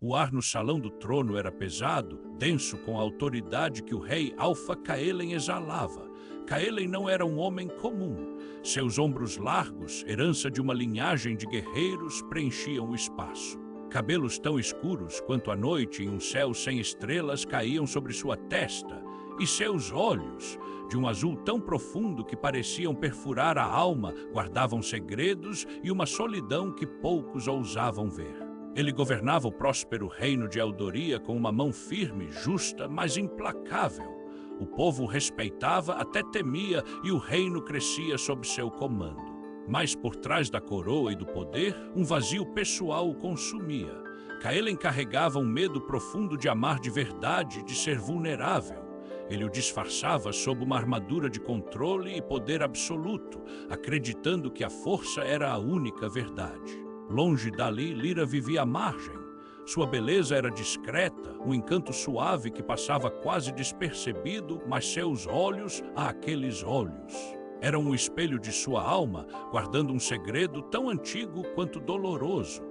O ar no salão do trono era pesado, denso com a autoridade que o rei Alpha Caelen exalava. Caelen não era um homem comum. Seus ombros largos, herança de uma linhagem de guerreiros, preenchiam o espaço. Cabelos tão escuros quanto a noite em um céu sem estrelas caíam sobre sua testa, e seus olhos, de um azul tão profundo que pareciam perfurar a alma, guardavam segredos e uma solidão que poucos ousavam ver. Ele governava o próspero reino de Eldoria com uma mão firme, justa, mas implacável. O povo o respeitava, até temia, e o reino crescia sob seu comando. Mas por trás da coroa e do poder, um vazio pessoal o consumia. Caelen carregava um medo profundo de amar de verdade, de ser vulnerável. Ele o disfarçava sob uma armadura de controle e poder absoluto, acreditando que a força era a única verdade. Longe dali, Lyra vivia à margem. Sua beleza era discreta, um encanto suave que passava quase despercebido, mas seus olhos, aqueles olhos, eram um espelho de sua alma, guardando um segredo tão antigo quanto doloroso.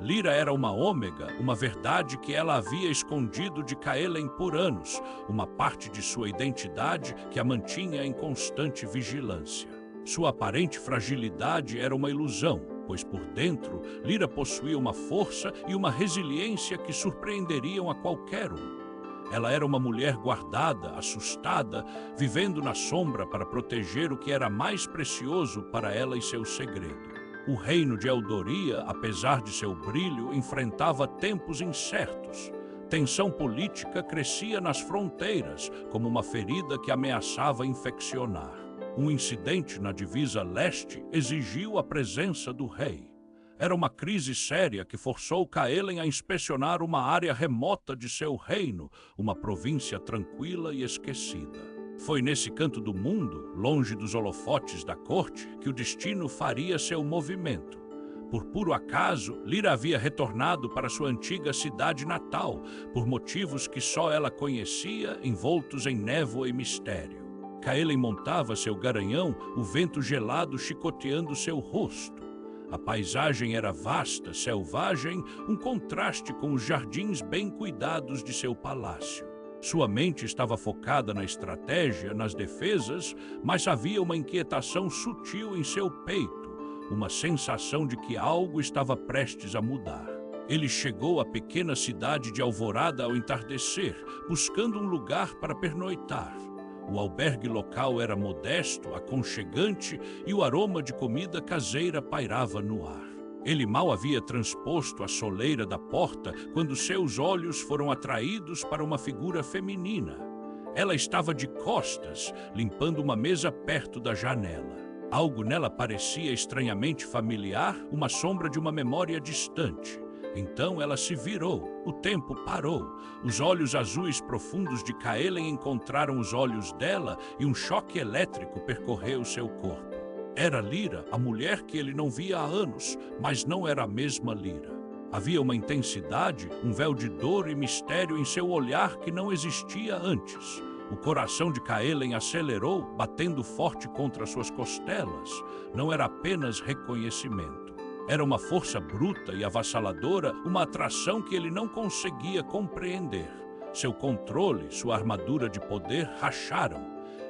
Lyra era uma ômega, uma verdade que ela havia escondido de Caelen por anos, uma parte de sua identidade que a mantinha em constante vigilância. Sua aparente fragilidade era uma ilusão, pois por dentro, Lyra possuía uma força e uma resiliência que surpreenderiam a qualquer um. Ela era uma mulher guardada, assustada, vivendo na sombra para proteger o que era mais precioso para ela e seu segredo. O reino de Eldoria, apesar de seu brilho, enfrentava tempos incertos. Tensão política crescia nas fronteiras, como uma ferida que ameaçava infeccionar. Um incidente na divisa leste exigiu a presença do rei. Era uma crise séria que forçou Caelen a inspecionar uma área remota de seu reino, uma província tranquila e esquecida. Foi nesse canto do mundo, longe dos holofotes da corte, que o destino faria seu movimento. Por puro acaso, Lyra havia retornado para sua antiga cidade natal, por motivos que só ela conhecia, envoltos em névoa e mistério. Caelen montava seu garanhão, o vento gelado chicoteando seu rosto. A paisagem era vasta, selvagem, um contraste com os jardins bem cuidados de seu palácio. Sua mente estava focada na estratégia, nas defesas, mas havia uma inquietação sutil em seu peito, uma sensação de que algo estava prestes a mudar. Ele chegou à pequena cidade de Alvorada ao entardecer, buscando um lugar para pernoitar. O albergue local era modesto, aconchegante e o aroma de comida caseira pairava no ar. Ele mal havia transposto a soleira da porta quando seus olhos foram atraídos para uma figura feminina. Ela estava de costas, limpando uma mesa perto da janela. Algo nela parecia estranhamente familiar, uma sombra de uma memória distante. Então ela se virou, o tempo parou. Os olhos azuis profundos de Caelen encontraram os olhos dela e um choque elétrico percorreu seu corpo. Era Lyra, a mulher que ele não via há anos, mas não era a mesma Lyra. Havia uma intensidade, um véu de dor e mistério em seu olhar que não existia antes. O coração de Caelen acelerou, batendo forte contra suas costelas. Não era apenas reconhecimento. Era uma força bruta e avassaladora, uma atração que ele não conseguia compreender. Seu controle, sua armadura de poder racharam.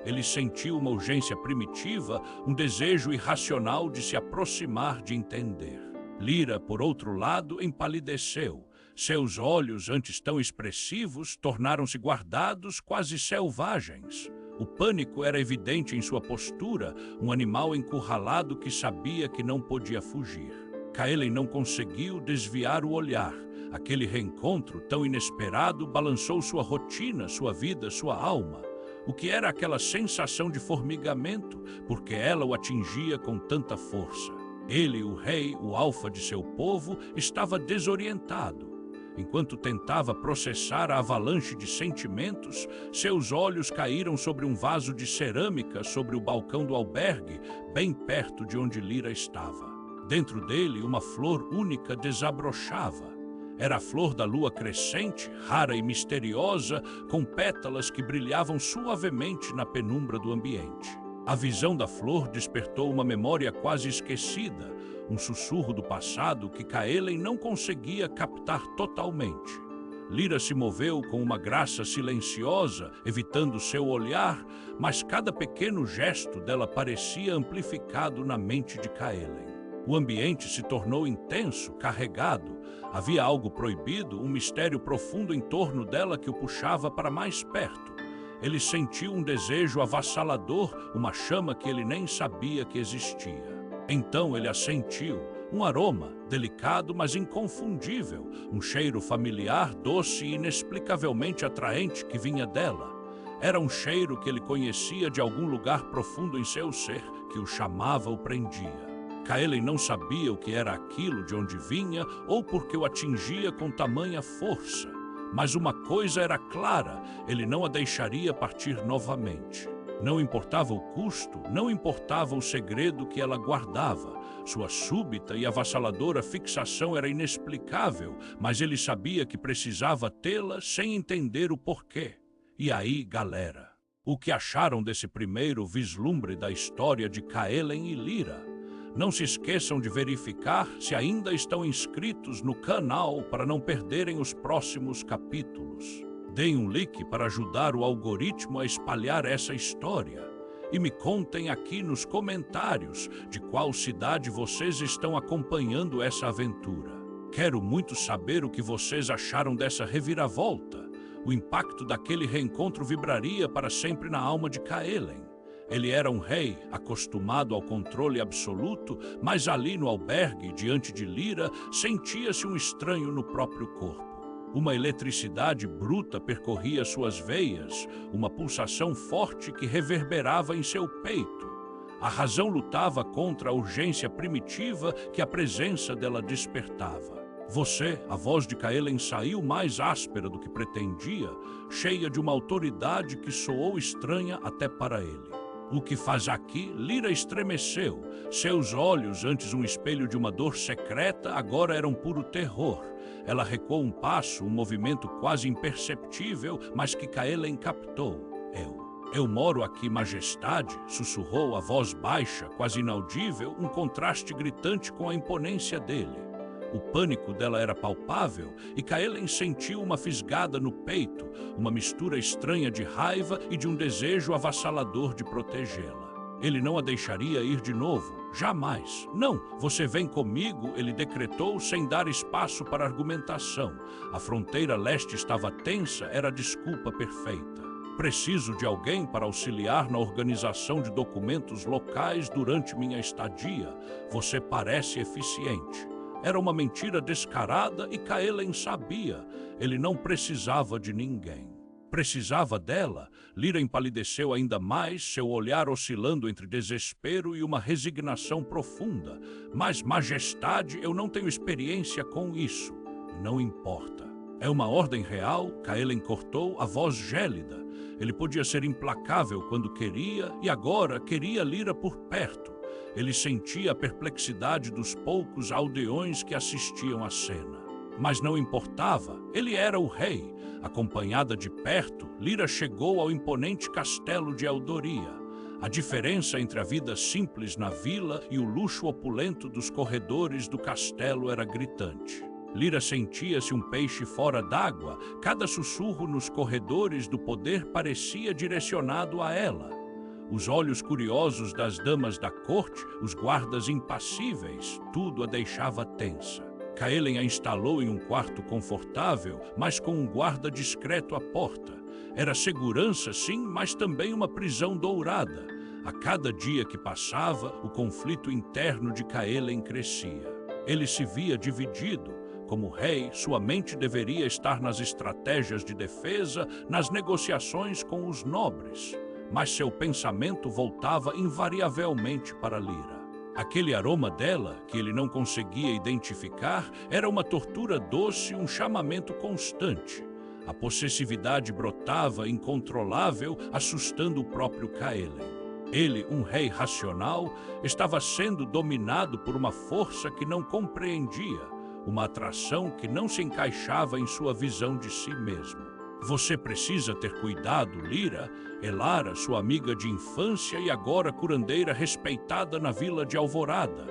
Ele sentiu uma urgência primitiva, um desejo irracional de se aproximar, de entender. Lyra, por outro lado, empalideceu. Seus olhos, antes tão expressivos, tornaram-se guardados, quase selvagens. O pânico era evidente em sua postura, um animal encurralado que sabia que não podia fugir. Caelen não conseguiu desviar o olhar. Aquele reencontro tão inesperado balançou sua rotina, sua vida, sua alma. O que era aquela sensação de formigamento, porque ela o atingia com tanta força? Ele, o rei, o alfa de seu povo, estava desorientado. Enquanto tentava processar a avalanche de sentimentos, seus olhos caíram sobre um vaso de cerâmica sobre o balcão do albergue, bem perto de onde Lyra estava. Dentro dele, uma flor única desabrochava. Era a flor da lua crescente, rara e misteriosa, com pétalas que brilhavam suavemente na penumbra do ambiente. A visão da flor despertou uma memória quase esquecida, um sussurro do passado que Kaelen não conseguia captar totalmente. Lyra se moveu com uma graça silenciosa, evitando seu olhar, mas cada pequeno gesto dela parecia amplificado na mente de Kaelen. O ambiente se tornou intenso, carregado. Havia algo proibido, um mistério profundo em torno dela que o puxava para mais perto. Ele sentiu um desejo avassalador, uma chama que ele nem sabia que existia. Então ele a sentiu, um aroma, delicado mas inconfundível, um cheiro familiar, doce e inexplicavelmente atraente que vinha dela. Era um cheiro que ele conhecia de algum lugar profundo em seu ser, que o chamava, o prendia. Kaelen não sabia o que era aquilo, de onde vinha ou por que o atingia com tamanha força. Mas uma coisa era clara, ele não a deixaria partir novamente. Não importava o custo, não importava o segredo que ela guardava. Sua súbita e avassaladora fixação era inexplicável, mas ele sabia que precisava tê-la sem entender o porquê. E aí, galera, o que acharam desse primeiro vislumbre da história de Kaelen e Lyra? Não se esqueçam de verificar se ainda estão inscritos no canal para não perderem os próximos capítulos. Deem um like para ajudar o algoritmo a espalhar essa história. E me contem aqui nos comentários de qual cidade vocês estão acompanhando essa aventura. Quero muito saber o que vocês acharam dessa reviravolta. O impacto daquele reencontro vibraria para sempre na alma de Kaelen. Ele era um rei, acostumado ao controle absoluto, mas ali no albergue, diante de Lyra, sentia-se um estranho no próprio corpo. Uma eletricidade bruta percorria suas veias, uma pulsação forte que reverberava em seu peito. A razão lutava contra a urgência primitiva que a presença dela despertava. A voz de Kaelen saiu mais áspera do que pretendia, cheia de uma autoridade que soou estranha até para ele. O que faz aqui? Lyra estremeceu. Seus olhos, antes um espelho de uma dor secreta, agora eram puro terror. Ela recuou um passo, um movimento quase imperceptível, mas que Kaelen captou. Eu moro aqui, majestade, sussurrou a voz baixa, quase inaudível, um contraste gritante com a imponência dele. O pânico dela era palpável e Kaelen sentiu uma fisgada no peito, uma mistura estranha de raiva e de um desejo avassalador de protegê-la. Ele não a deixaria ir de novo, jamais. Não, você vem comigo, ele decretou sem dar espaço para argumentação. A fronteira leste estava tensa, era a desculpa perfeita. Preciso de alguém para auxiliar na organização de documentos locais durante minha estadia. Você parece eficiente. Era uma mentira descarada e Kaelen sabia. Ele não precisava de ninguém. Precisava dela. Lyra empalideceu ainda mais, seu olhar oscilando entre desespero e uma resignação profunda. Mas, majestade, eu não tenho experiência com isso. Não importa. É uma ordem real, Kaelen cortou, a voz gélida. Ele podia ser implacável quando queria e agora queria Lyra por perto. Ele sentia a perplexidade dos poucos aldeões que assistiam à cena. Mas não importava, ele era o rei. Acompanhada de perto, Lyra chegou ao imponente castelo de Eldoria. A diferença entre a vida simples na vila e o luxo opulento dos corredores do castelo era gritante. Lyra sentia-se um peixe fora d'água. Cada sussurro nos corredores do poder parecia direcionado a ela. Os olhos curiosos das damas da corte, os guardas impassíveis, tudo a deixava tensa. Kaelen a instalou em um quarto confortável, mas com um guarda discreto à porta. Era segurança, sim, mas também uma prisão dourada. A cada dia que passava, o conflito interno de Kaelen crescia. Ele se via dividido. Como rei, sua mente deveria estar nas estratégias de defesa, nas negociações com os nobres. Mas seu pensamento voltava invariavelmente para Lyra. Aquele aroma dela, que ele não conseguia identificar, era uma tortura doce, um chamamento constante. A possessividade brotava incontrolável, assustando o próprio Kaelen. Ele, um rei racional, estava sendo dominado por uma força que não compreendia, uma atração que não se encaixava em sua visão de si mesmo. Você precisa ter cuidado, Lyra. Elara, sua amiga de infância e agora curandeira respeitada na vila de Alvorada.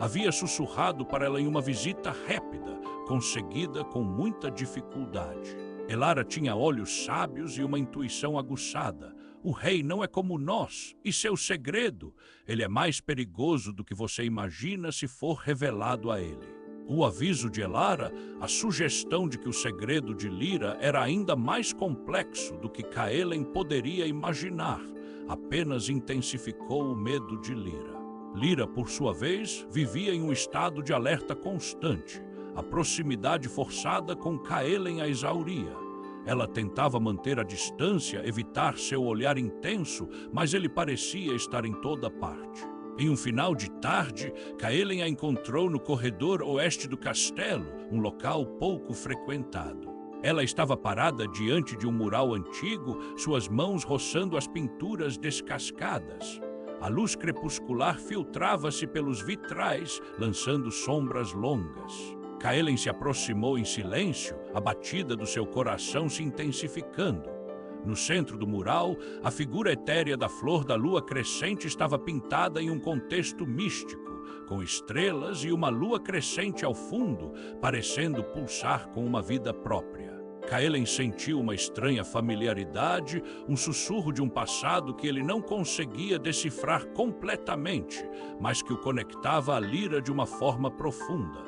havia sussurrado para ela em uma visita répida, conseguida com muita dificuldade. Elara tinha olhos sábios e uma intuição aguçada. O rei não é como nós, e seu segredo, ele é mais perigoso do que você imagina se for revelado a ele. O aviso de Elara, a sugestão de que o segredo de Lyra era ainda mais complexo do que Caelen poderia imaginar, apenas intensificou o medo de Lyra. Lyra, por sua vez, vivia em um estado de alerta constante. A proximidade forçada com Caelen a exauria. Ela tentava manter a distância, evitar seu olhar intenso, mas ele parecia estar em toda parte. Em um final de tarde, Caelen a encontrou no corredor oeste do castelo, um local pouco frequentado. Ela estava parada diante de um mural antigo, suas mãos roçando as pinturas descascadas. A luz crepuscular filtrava-se pelos vitrais, lançando sombras longas. Caelen se aproximou em silêncio, a batida do seu coração se intensificando. No centro do mural, a figura etérea da flor da lua crescente estava pintada em um contexto místico, com estrelas e uma lua crescente ao fundo, parecendo pulsar com uma vida própria. Caelen sentiu uma estranha familiaridade, um sussurro de um passado que ele não conseguia decifrar completamente, mas que o conectava a Lyra de uma forma profunda.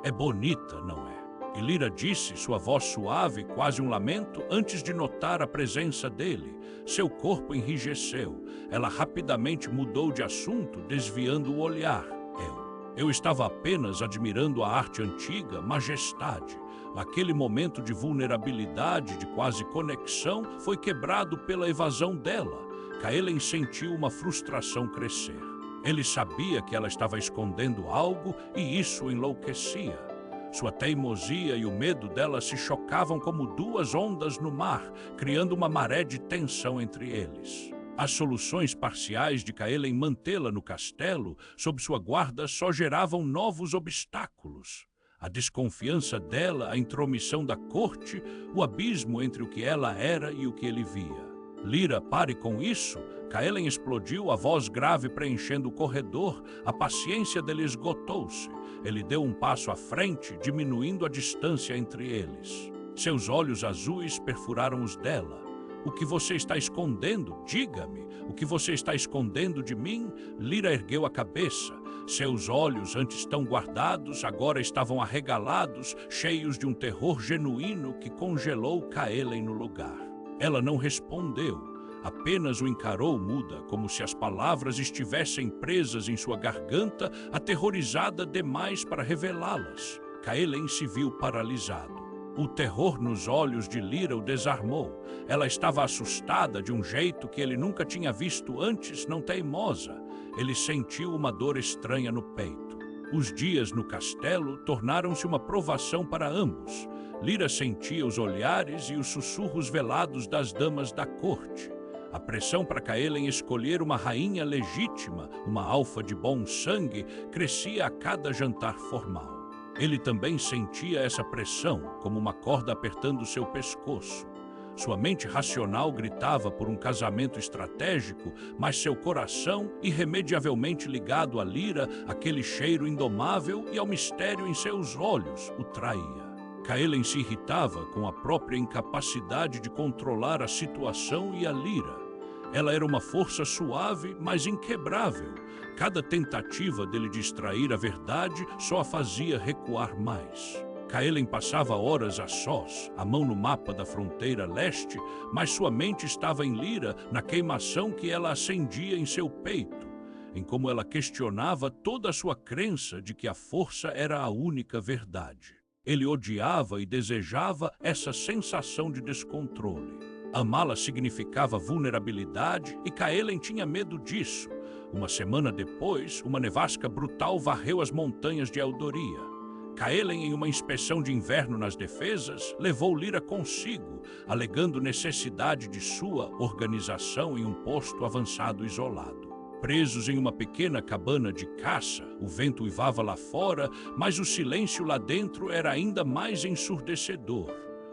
É bonita, não é? E Lyra disse, sua voz suave, quase um lamento, antes de notar a presença dele. Seu corpo enrijeceu. Ela rapidamente mudou de assunto, desviando o olhar. Eu estava apenas admirando a arte antiga, majestade. Aquele momento de vulnerabilidade, de quase conexão, foi quebrado pela evasão dela. Caelen sentiu uma frustração crescer. Ele sabia que ela estava escondendo algo e isso o enlouquecia. Sua teimosia e o medo dela se chocavam como duas ondas no mar, criando uma maré de tensão entre eles. As soluções parciais de Caelen mantê-la no castelo, sob sua guarda, só geravam novos obstáculos. A desconfiança dela, a intromissão da corte, o abismo entre o que ela era e o que ele via. Lyra, pare com isso! Caelen explodiu, a voz grave preenchendo o corredor. A paciência dele esgotou-se. Ele deu um passo à frente, diminuindo a distância entre eles. Seus olhos azuis perfuraram os dela. O que você está escondendo? Diga-me. O que você está escondendo de mim? Lyra ergueu a cabeça. Seus olhos, antes tão guardados, agora estavam arregalados, cheios de um terror genuíno que congelou Caelen no lugar. Ela não respondeu. Apenas o encarou muda, como se as palavras estivessem presas em sua garganta, aterrorizada demais para revelá-las. Caelen se viu paralisado. O terror nos olhos de Lyra o desarmou. Ela estava assustada de um jeito que ele nunca tinha visto antes, não teimosa. Ele sentiu uma dor estranha no peito. Os dias no castelo tornaram-se uma provação para ambos. Lyra sentia os olhares e os sussurros velados das damas da corte. A pressão para Caelen escolher uma rainha legítima, uma alfa de bom sangue, crescia a cada jantar formal. Ele também sentia essa pressão, como uma corda apertando seu pescoço. Sua mente racional gritava por um casamento estratégico, mas seu coração, irremediavelmente ligado a Lyra, aquele cheiro indomável e ao mistério em seus olhos, o traía. Caelen se irritava com a própria incapacidade de controlar a situação e a Lyra. Ela era uma força suave, mas inquebrável. Cada tentativa dele distrair a verdade só a fazia recuar mais. Caelen passava horas a sós, a mão no mapa da fronteira leste, mas sua mente estava em Lyra, na queimação que ela acendia em seu peito, em como ela questionava toda a sua crença de que a força era a única verdade. Ele odiava e desejava essa sensação de descontrole. Amá-la significava vulnerabilidade e Caelen tinha medo disso. Uma semana depois, uma nevasca brutal varreu as montanhas de Eldoria. Caelen, em uma inspeção de inverno nas defesas, levou Lyra consigo, alegando necessidade de sua organização em um posto avançado isolado. Presos em uma pequena cabana de caça, o vento uivava lá fora, mas o silêncio lá dentro era ainda mais ensurdecedor.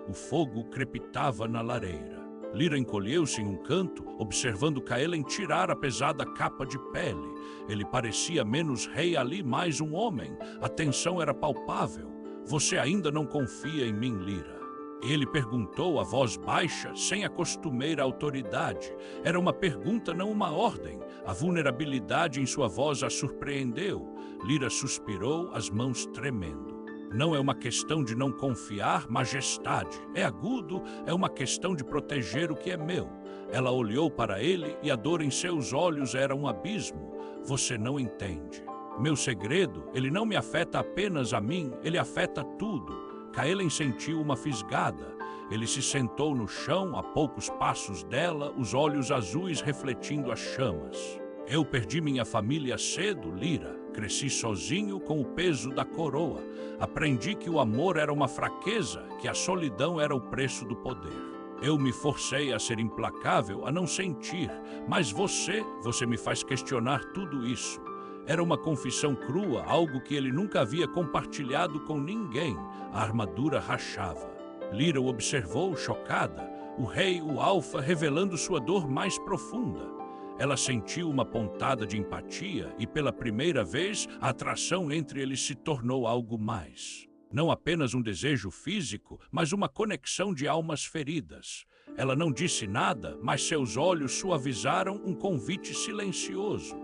O fogo crepitava na lareira. Lyra encolheu-se em um canto, observando Caelen tirar a pesada capa de pele. Ele parecia menos rei ali, mais um homem. A tensão era palpável. Você ainda não confia em mim, Lyra? Ele perguntou a voz baixa, sem a costumeira autoridade. Era uma pergunta, não uma ordem. A vulnerabilidade em sua voz a surpreendeu. Lyra suspirou, as mãos tremendo. Não é uma questão de não confiar, majestade. É agudo, é uma questão de proteger o que é meu. Ela olhou para ele e a dor em seus olhos era um abismo. Você não entende. Meu segredo, ele não me afeta apenas a mim, ele afeta tudo. Caelen sentiu uma fisgada. Ele se sentou no chão, a poucos passos dela, os olhos azuis refletindo as chamas. Eu perdi minha família cedo, Lyra. Cresci sozinho com o peso da coroa. Aprendi que o amor era uma fraqueza, que a solidão era o preço do poder. Eu me forcei a ser implacável, a não sentir. Mas você me faz questionar tudo isso. Era uma confissão crua, algo que ele nunca havia compartilhado com ninguém. A armadura rachava. Lyra o observou, chocada. O rei, o alfa, revelando sua dor mais profunda. Ela sentiu uma pontada de empatia e, pela primeira vez, a atração entre eles se tornou algo mais. Não apenas um desejo físico, mas uma conexão de almas feridas. Ela não disse nada, mas seus olhos suavizaram um convite silencioso.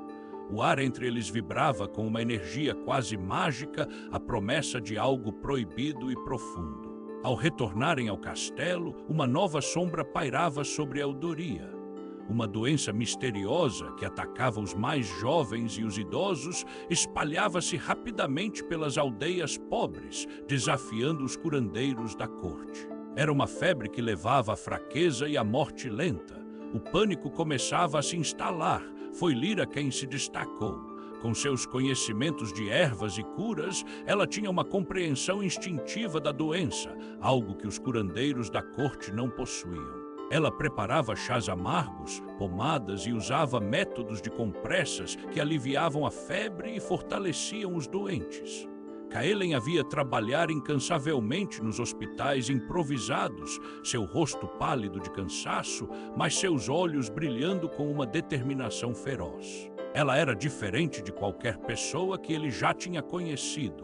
O ar entre eles vibrava com uma energia quase mágica, a promessa de algo proibido e profundo. Ao retornarem ao castelo, uma nova sombra pairava sobre Eldoria. Uma doença misteriosa que atacava os mais jovens e os idosos espalhava-se rapidamente pelas aldeias pobres, desafiando os curandeiros da corte. Era uma febre que levava à fraqueza e à morte lenta. O pânico começava a se instalar. Foi Lyra quem se destacou. Com seus conhecimentos de ervas e curas, ela tinha uma compreensão instintiva da doença, algo que os curandeiros da corte não possuíam. Ela preparava chás amargos, pomadas e usava métodos de compressas que aliviavam a febre e fortaleciam os doentes. Caelen havia trabalhado incansavelmente nos hospitais improvisados, seu rosto pálido de cansaço, mas seus olhos brilhando com uma determinação feroz. Ela era diferente de qualquer pessoa que ele já tinha conhecido.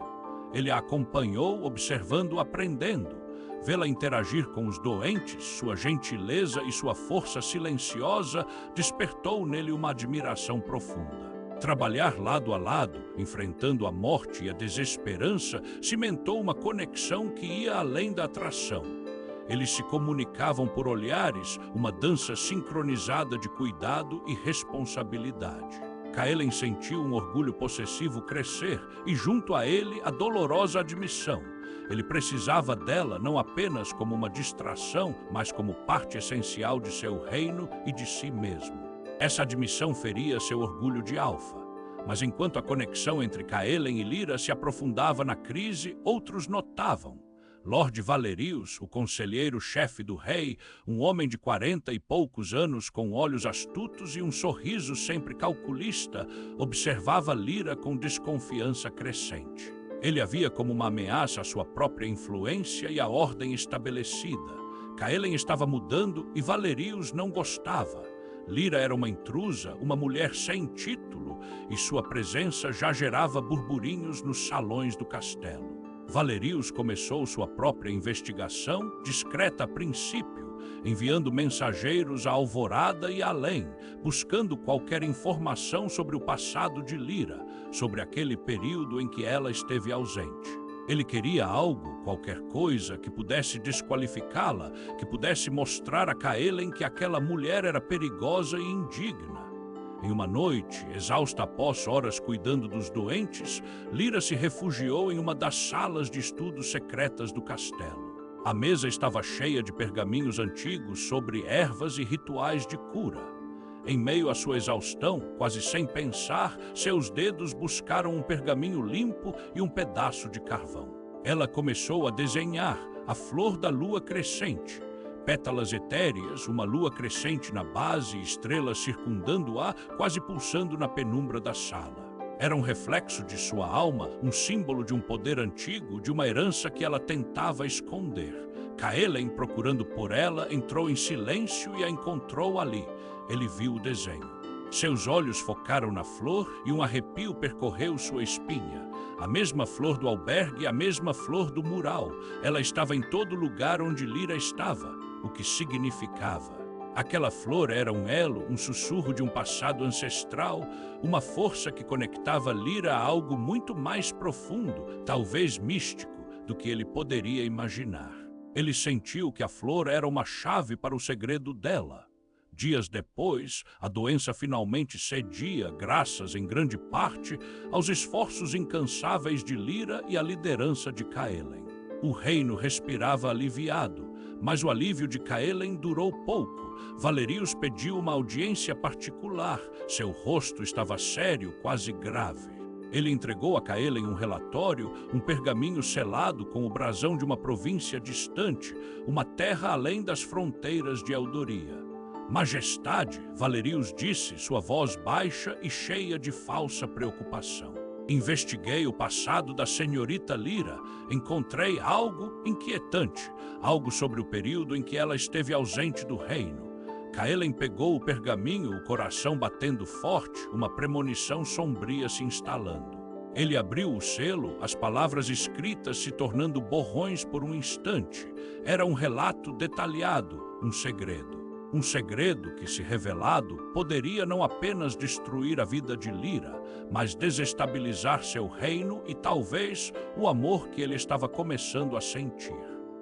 Ele a acompanhou, observando, aprendendo. Vê-la interagir com os doentes, sua gentileza e sua força silenciosa despertou nele uma admiração profunda. Trabalhar lado a lado, enfrentando a morte e a desesperança, cimentou uma conexão que ia além da atração. Eles se comunicavam por olhares, uma dança sincronizada de cuidado e responsabilidade. Caelen sentiu um orgulho possessivo crescer e, junto a ele, a dolorosa admissão. Ele precisava dela não apenas como uma distração, mas como parte essencial de seu reino e de si mesmo. Essa admissão feria seu orgulho de alfa. Mas enquanto a conexão entre Caelen e Lyra se aprofundava na crise, outros notavam. Lord Valerius, o conselheiro-chefe do rei, um homem de 40 e poucos anos com olhos astutos e um sorriso sempre calculista, observava Lyra com desconfiança crescente. Ele a via como uma ameaça à sua própria influência e à ordem estabelecida. Caelen estava mudando e Valerius não gostava. Lyra era uma intrusa, uma mulher sem título, e sua presença já gerava burburinhos nos salões do castelo. Valerius começou sua própria investigação, discreta a princípio, enviando mensageiros à alvorada e além, buscando qualquer informação sobre o passado de Lyra, sobre aquele período em que ela esteve ausente. Ele queria algo, qualquer coisa, que pudesse desqualificá-la, que pudesse mostrar a Caelen que aquela mulher era perigosa e indigna. Em uma noite, exausta após horas cuidando dos doentes, Lyra se refugiou em uma das salas de estudos secretas do castelo. A mesa estava cheia de pergaminhos antigos sobre ervas e rituais de cura. Em meio à sua exaustão, quase sem pensar, seus dedos buscaram um pergaminho limpo e um pedaço de carvão. Ela começou a desenhar a flor da lua crescente. Pétalas etéreas, uma lua crescente na base, estrelas circundando-a, quase pulsando na penumbra da sala. Era um reflexo de sua alma, um símbolo de um poder antigo, de uma herança que ela tentava esconder. Caelen, procurando por ela, entrou em silêncio e a encontrou ali. Ele viu o desenho. Seus olhos focaram na flor e um arrepio percorreu sua espinha. A mesma flor do albergue, a mesma flor do mural. Ela estava em todo lugar onde Lyra estava, o que significava. Aquela flor era um elo, um sussurro de um passado ancestral, uma força que conectava Lyra a algo muito mais profundo, talvez místico, do que ele poderia imaginar. Ele sentiu que a flor era uma chave para o segredo dela. Dias depois, a doença finalmente cedia, graças em grande parte aos esforços incansáveis de Lyra e à liderança de Caelen. O reino respirava aliviado, mas o alívio de Caelen durou pouco. Valerius pediu uma audiência particular. Seu rosto estava sério, quase grave. Ele entregou a Caelen um relatório, um pergaminho selado com o brasão de uma província distante, uma terra além das fronteiras de Eldoria. Majestade, Valerius disse, sua voz baixa e cheia de falsa preocupação. Investiguei o passado da senhorita Lyra. Encontrei algo inquietante, algo sobre o período em que ela esteve ausente do reino. Caelen pegou o pergaminho, o coração batendo forte, uma premonição sombria se instalando. Ele abriu o selo, as palavras escritas se tornando borrões por um instante. Era um relato detalhado, um segredo. Um segredo que, se revelado, poderia não apenas destruir a vida de Lyra, mas desestabilizar seu reino e talvez o amor que ele estava começando a sentir.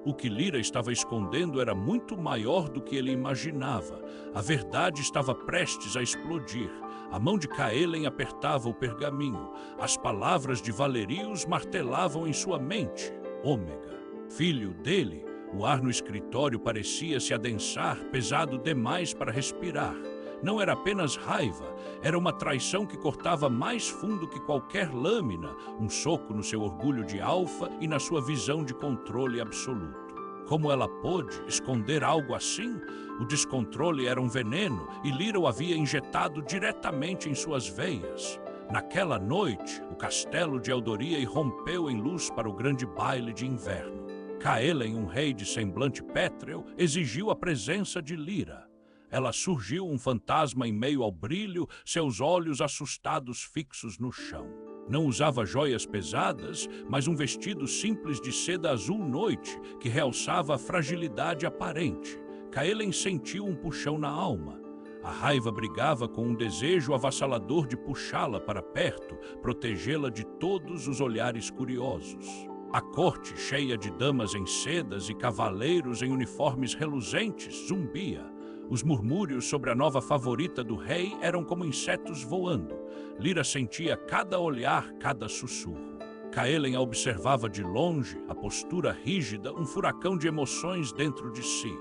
O que Lyra estava escondendo era muito maior do que ele imaginava. A verdade estava prestes a explodir. A mão de Caelen apertava o pergaminho. As palavras de Valerius martelavam em sua mente. Ômega, filho dele. O ar no escritório parecia se adensar, pesado demais para respirar. Não era apenas raiva, era uma traição que cortava mais fundo que qualquer lâmina, um soco no seu orgulho de alfa e na sua visão de controle absoluto. Como ela pôde esconder algo assim? O descontrole era um veneno e Lyra o havia injetado diretamente em suas veias. Naquela noite, o castelo de Eldoria irrompeu em luz para o grande baile de inverno. Caelen, um rei de semblante pétreo, exigiu a presença de Lyra. Ela surgiu um fantasma em meio ao brilho, seus olhos assustados fixos no chão. Não usava joias pesadas, mas um vestido simples de seda azul noite, que realçava a fragilidade aparente. Caelen sentiu um puxão na alma. A raiva brigava com um desejo avassalador de puxá-la para perto, protegê-la de todos os olhares curiosos. A corte, cheia de damas em sedas e cavaleiros em uniformes reluzentes, zumbia. Os murmúrios sobre a nova favorita do rei eram como insetos voando. Lyra sentia cada olhar, cada sussurro. Caelen a observava de longe, a postura rígida, um furacão de emoções dentro de si.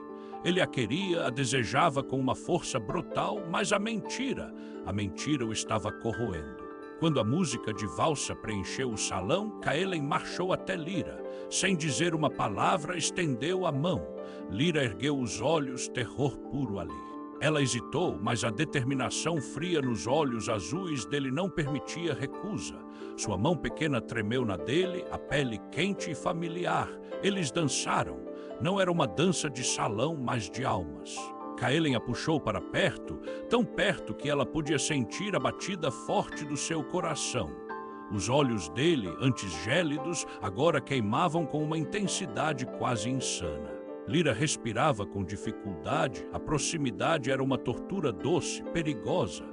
Ele a queria, a desejava com uma força brutal, mas a mentira o estava corroendo. Quando a música de valsa preencheu o salão, Caelen marchou até Lyra. Sem dizer uma palavra, estendeu a mão. Lyra ergueu os olhos, terror puro ali. Ela hesitou, mas a determinação fria nos olhos azuis dele não permitia recusa. Sua mão pequena tremeu na dele, a pele quente e familiar. Eles dançaram. Não era uma dança de salão, mas de almas. Caelen a puxou para perto, tão perto que ela podia sentir a batida forte do seu coração. Os olhos dele, antes gélidos, agora queimavam com uma intensidade quase insana. Lyra respirava com dificuldade, a proximidade era uma tortura doce, perigosa.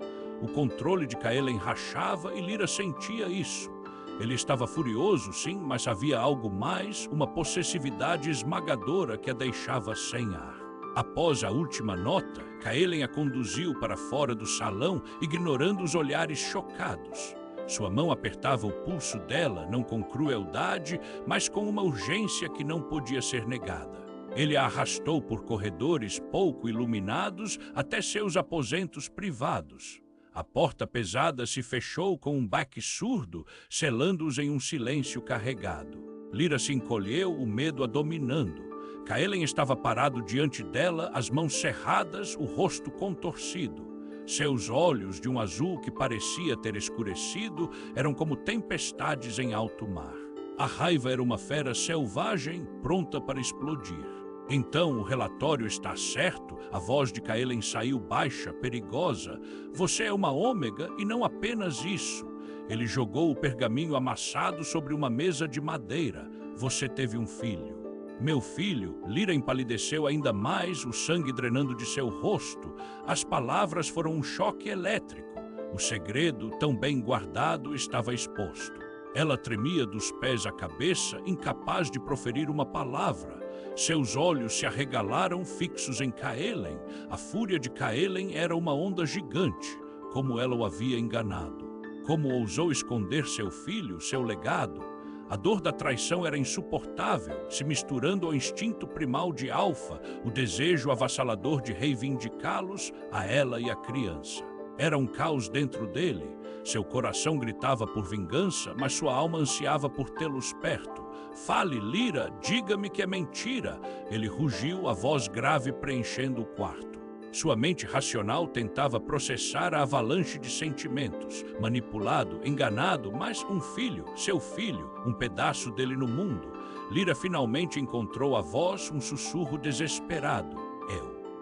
O controle de Caelen rachava e Lyra sentia isso. Ele estava furioso, sim, mas havia algo mais, uma possessividade esmagadora que a deixava sem ar. Após a última nota, Caelen a conduziu para fora do salão, ignorando os olhares chocados. Sua mão apertava o pulso dela, não com crueldade, mas com uma urgência que não podia ser negada. Ele a arrastou por corredores pouco iluminados até seus aposentos privados. A porta pesada se fechou com um baque surdo, selando-os em um silêncio carregado. Lyra se encolheu, o medo a dominando. Caelen estava parado diante dela, as mãos cerradas, o rosto contorcido. Seus olhos, de um azul que parecia ter escurecido, eram como tempestades em alto mar. A raiva era uma fera selvagem, pronta para explodir. Então o relatório está certo, a voz de Kaelen saiu baixa, perigosa. Você é uma ômega e não apenas isso. Ele jogou o pergaminho amassado sobre uma mesa de madeira. Você teve um filho. Meu filho, Lyra empalideceu ainda mais, o sangue drenando de seu rosto. As palavras foram um choque elétrico. O segredo, tão bem guardado, estava exposto. Ela tremia dos pés à cabeça, incapaz de proferir uma palavra. Seus olhos se arregalaram fixos em Kaelen. A fúria de Kaelen era uma onda gigante, como ela o havia enganado. Como ousou esconder seu filho, seu legado? A dor da traição era insuportável, se misturando ao instinto primal de Alfa, o desejo avassalador de reivindicá-los, a ela e a criança. Era um caos dentro dele. Seu coração gritava por vingança, mas sua alma ansiava por tê-los perto. Fale, Lyra, diga-me que é mentira. Ele rugiu, a voz grave preenchendo o quarto. Sua mente racional tentava processar a avalanche de sentimentos. Manipulado, enganado, mas um filho, seu filho, um pedaço dele no mundo. Lyra finalmente encontrou a voz, um sussurro desesperado.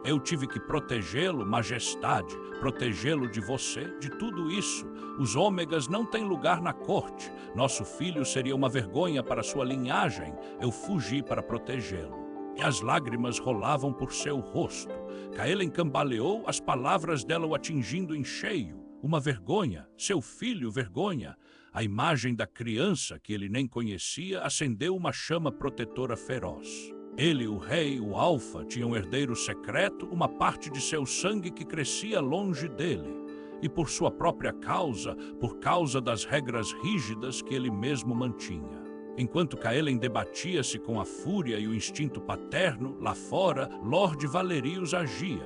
Eu tive que protegê-lo, majestade, protegê-lo de você, de tudo isso. Os ômegas não têm lugar na corte. Nosso filho seria uma vergonha para sua linhagem. Eu fugi para protegê-lo. E as lágrimas rolavam por seu rosto. Kaelen cambaleou, as palavras dela o atingindo em cheio. Uma vergonha, seu filho vergonha. A imagem da criança, que ele nem conhecia, acendeu uma chama protetora feroz. Ele, o rei, o Alfa, tinha um herdeiro secreto, uma parte de seu sangue que crescia longe dele. E por sua própria causa, por causa das regras rígidas que ele mesmo mantinha. Enquanto Kaelen debatia-se com a fúria e o instinto paterno, lá fora, Lord Valerius agia.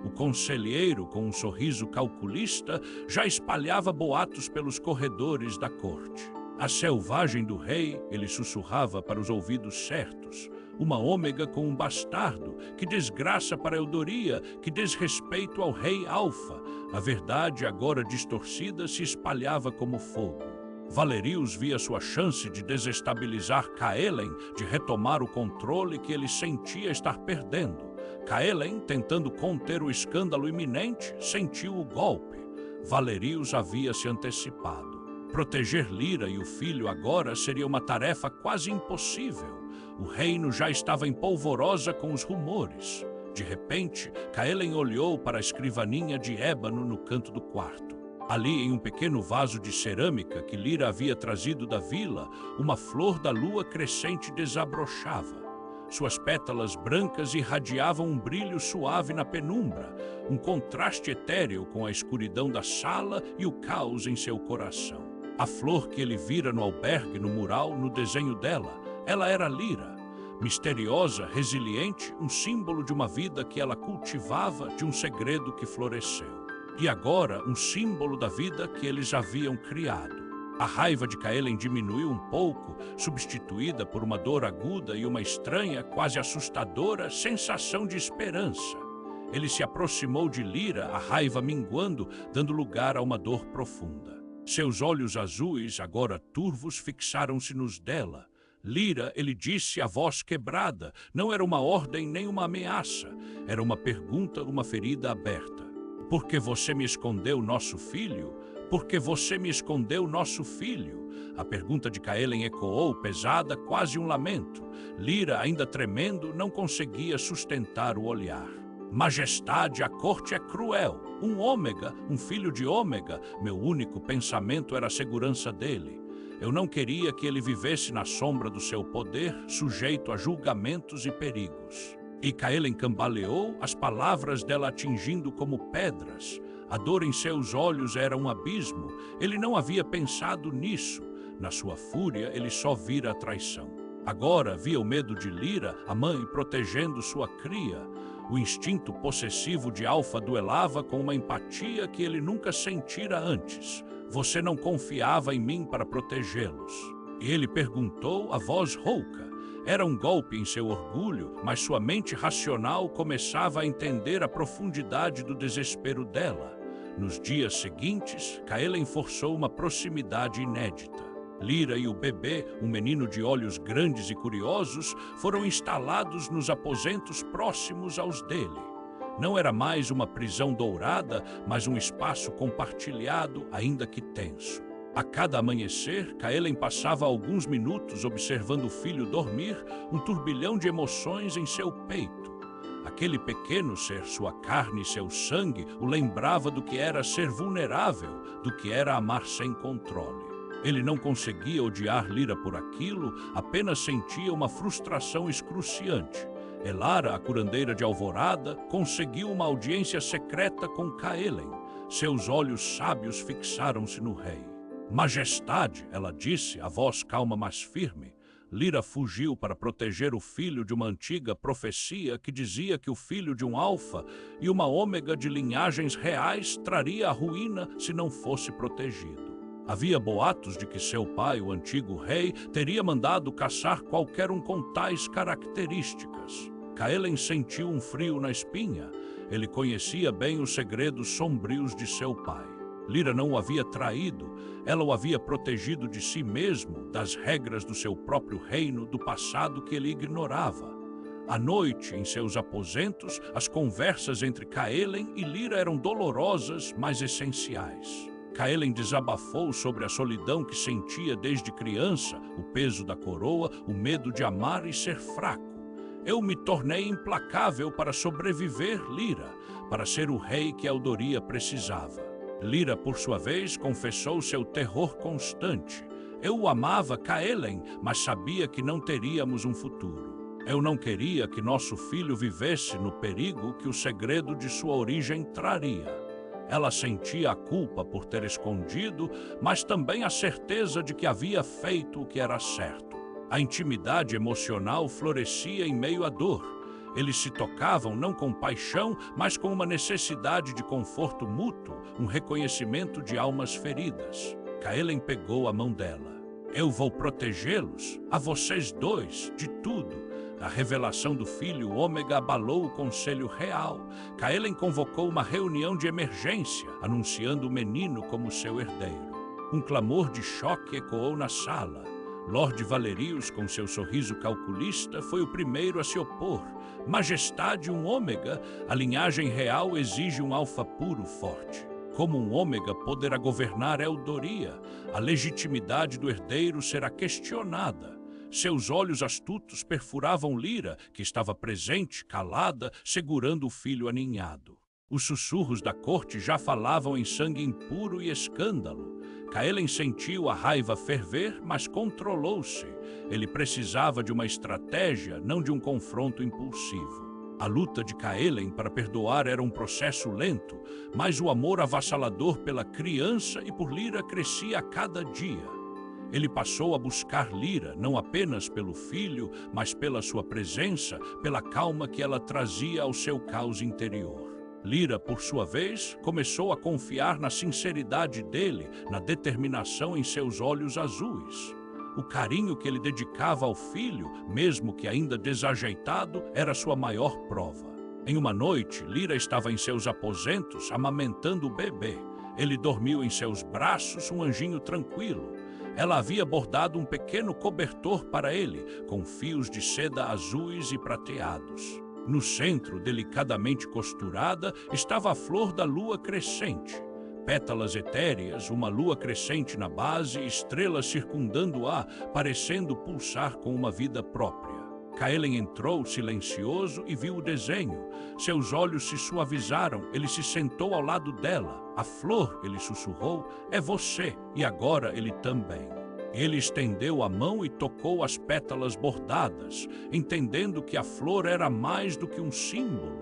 O conselheiro, com um sorriso calculista, já espalhava boatos pelos corredores da corte. A selvagem do rei, ele sussurrava para os ouvidos certos. Uma ômega com um bastardo, que desgraça para Eldoria, que desrespeito ao rei Alfa. A verdade, agora distorcida, se espalhava como fogo. Valerius via sua chance de desestabilizar Kaelen, de retomar o controle que ele sentia estar perdendo. Kaelen, tentando conter o escândalo iminente, sentiu o golpe. Valerius havia se antecipado. Proteger Lyra e o filho agora seria uma tarefa quase impossível. O reino já estava em polvorosa com os rumores. De repente, Kaelen olhou para a escrivaninha de ébano no canto do quarto. Ali, em um pequeno vaso de cerâmica que Lyra havia trazido da vila, uma flor da lua crescente desabrochava. Suas pétalas brancas irradiavam um brilho suave na penumbra, um contraste etéreo com a escuridão da sala e o caos em seu coração. A flor que ele vira no albergue, no mural, no desenho dela, ela era Lyra. Misteriosa, resiliente, um símbolo de uma vida que ela cultivava, de um segredo que floresceu. E agora, um símbolo da vida que eles haviam criado. A raiva de Kaelen diminuiu um pouco, substituída por uma dor aguda e uma estranha, quase assustadora sensação de esperança. Ele se aproximou de Lyra, a raiva minguando, dando lugar a uma dor profunda. Seus olhos azuis, agora turvos, fixaram-se nos dela. Lyra, ele disse, a voz quebrada, não era uma ordem nem uma ameaça. Era uma pergunta, uma ferida aberta. Por que você me escondeu nosso filho? Por que você me escondeu nosso filho? A pergunta de Kaelen ecoou, pesada, quase um lamento. Lyra, ainda tremendo, não conseguia sustentar o olhar. Majestade, a corte é cruel. Um ômega, um filho de ômega. Meu único pensamento era a segurança dele. Eu não queria que ele vivesse na sombra do seu poder, sujeito a julgamentos e perigos. E Kaelen cambaleou, as palavras dela atingindo como pedras. A dor em seus olhos era um abismo. Ele não havia pensado nisso. Na sua fúria, ele só vira a traição. Agora via o medo de Lyra, a mãe protegendo sua cria. O instinto possessivo de Alfa duelava com uma empatia que ele nunca sentira antes. Você não confiava em mim para protegê-los. E ele perguntou, a voz rouca. Era um golpe em seu orgulho, mas sua mente racional começava a entender a profundidade do desespero dela. Nos dias seguintes, Kaelen forçou uma proximidade inédita. Lira e o bebê, um menino de olhos grandes e curiosos, foram instalados nos aposentos próximos aos dele. Não era mais uma prisão dourada, mas um espaço compartilhado, ainda que tenso. A cada amanhecer, Kaelen passava alguns minutos observando o filho dormir, um turbilhão de emoções em seu peito. Aquele pequeno ser, sua carne e seu sangue, o lembrava do que era ser vulnerável, do que era amar sem controle. Ele não conseguia odiar Lira por aquilo, apenas sentia uma frustração excruciante. Elara, a curandeira de Alvorada, conseguiu uma audiência secreta com Kaelen. Seus olhos sábios fixaram-se no rei. Majestade, ela disse, a voz calma mas firme. Lira fugiu para proteger o filho de uma antiga profecia que dizia que o filho de um alfa e uma ômega de linhagens reais traria a ruína se não fosse protegido. Havia boatos de que seu pai, o antigo rei, teria mandado caçar qualquer um com tais características. Kaelen sentiu um frio na espinha. Ele conhecia bem os segredos sombrios de seu pai. Lira não o havia traído, ela o havia protegido de si mesmo, das regras do seu próprio reino, do passado que ele ignorava. À noite, em seus aposentos, as conversas entre Kaelen e Lira eram dolorosas, mas essenciais. Kaelen desabafou sobre a solidão que sentia desde criança, o peso da coroa, o medo de amar e ser fraco. Eu me tornei implacável para sobreviver, Lira, para ser o rei que Eldoria precisava. Lira, por sua vez, confessou seu terror constante. Eu o amava, Kaelen, mas sabia que não teríamos um futuro. Eu não queria que nosso filho vivesse no perigo que o segredo de sua origem traria. Ela sentia a culpa por ter escondido, mas também a certeza de que havia feito o que era certo. A intimidade emocional florescia em meio à dor. Eles se tocavam não com paixão, mas com uma necessidade de conforto mútuo, um reconhecimento de almas feridas. Kaelen pegou a mão dela. Eu vou protegê-los, a vocês dois, de tudo. A revelação do filho ômega abalou o conselho real. Kaelen convocou uma reunião de emergência, anunciando o menino como seu herdeiro. Um clamor de choque ecoou na sala. Lord Valerius, com seu sorriso calculista, foi o primeiro a se opor. Majestade, um ômega, a linhagem real exige um alfa puro forte. Como um ômega poderá governar Eldoria? A legitimidade do herdeiro será questionada. Seus olhos astutos perfuravam Lira, que estava presente, calada, segurando o filho aninhado. Os sussurros da corte já falavam em sangue impuro e escândalo. Kaelen sentiu a raiva ferver, mas controlou-se. Ele precisava de uma estratégia, não de um confronto impulsivo. A luta de Kaelen para perdoar era um processo lento, mas o amor avassalador pela criança e por Lira crescia a cada dia. Ele passou a buscar Lira, não apenas pelo filho, mas pela sua presença, pela calma que ela trazia ao seu caos interior. Lira, por sua vez, começou a confiar na sinceridade dele, na determinação em seus olhos azuis. O carinho que ele dedicava ao filho, mesmo que ainda desajeitado, era sua maior prova. Em uma noite, Lira estava em seus aposentos, amamentando o bebê. Ele dormiu em seus braços, um anjinho tranquilo. Ela havia bordado um pequeno cobertor para ele, com fios de seda azuis e prateados. No centro, delicadamente costurada, estava a flor da lua crescente. Pétalas etéreas, uma lua crescente na base, estrelas circundando-a, parecendo pulsar com uma vida própria. Kaelen entrou silencioso e viu o desenho. Seus olhos se suavizaram, ele se sentou ao lado dela. A flor, ele sussurrou, é você, e agora ele também. Ele estendeu a mão e tocou as pétalas bordadas, entendendo que a flor era mais do que um símbolo.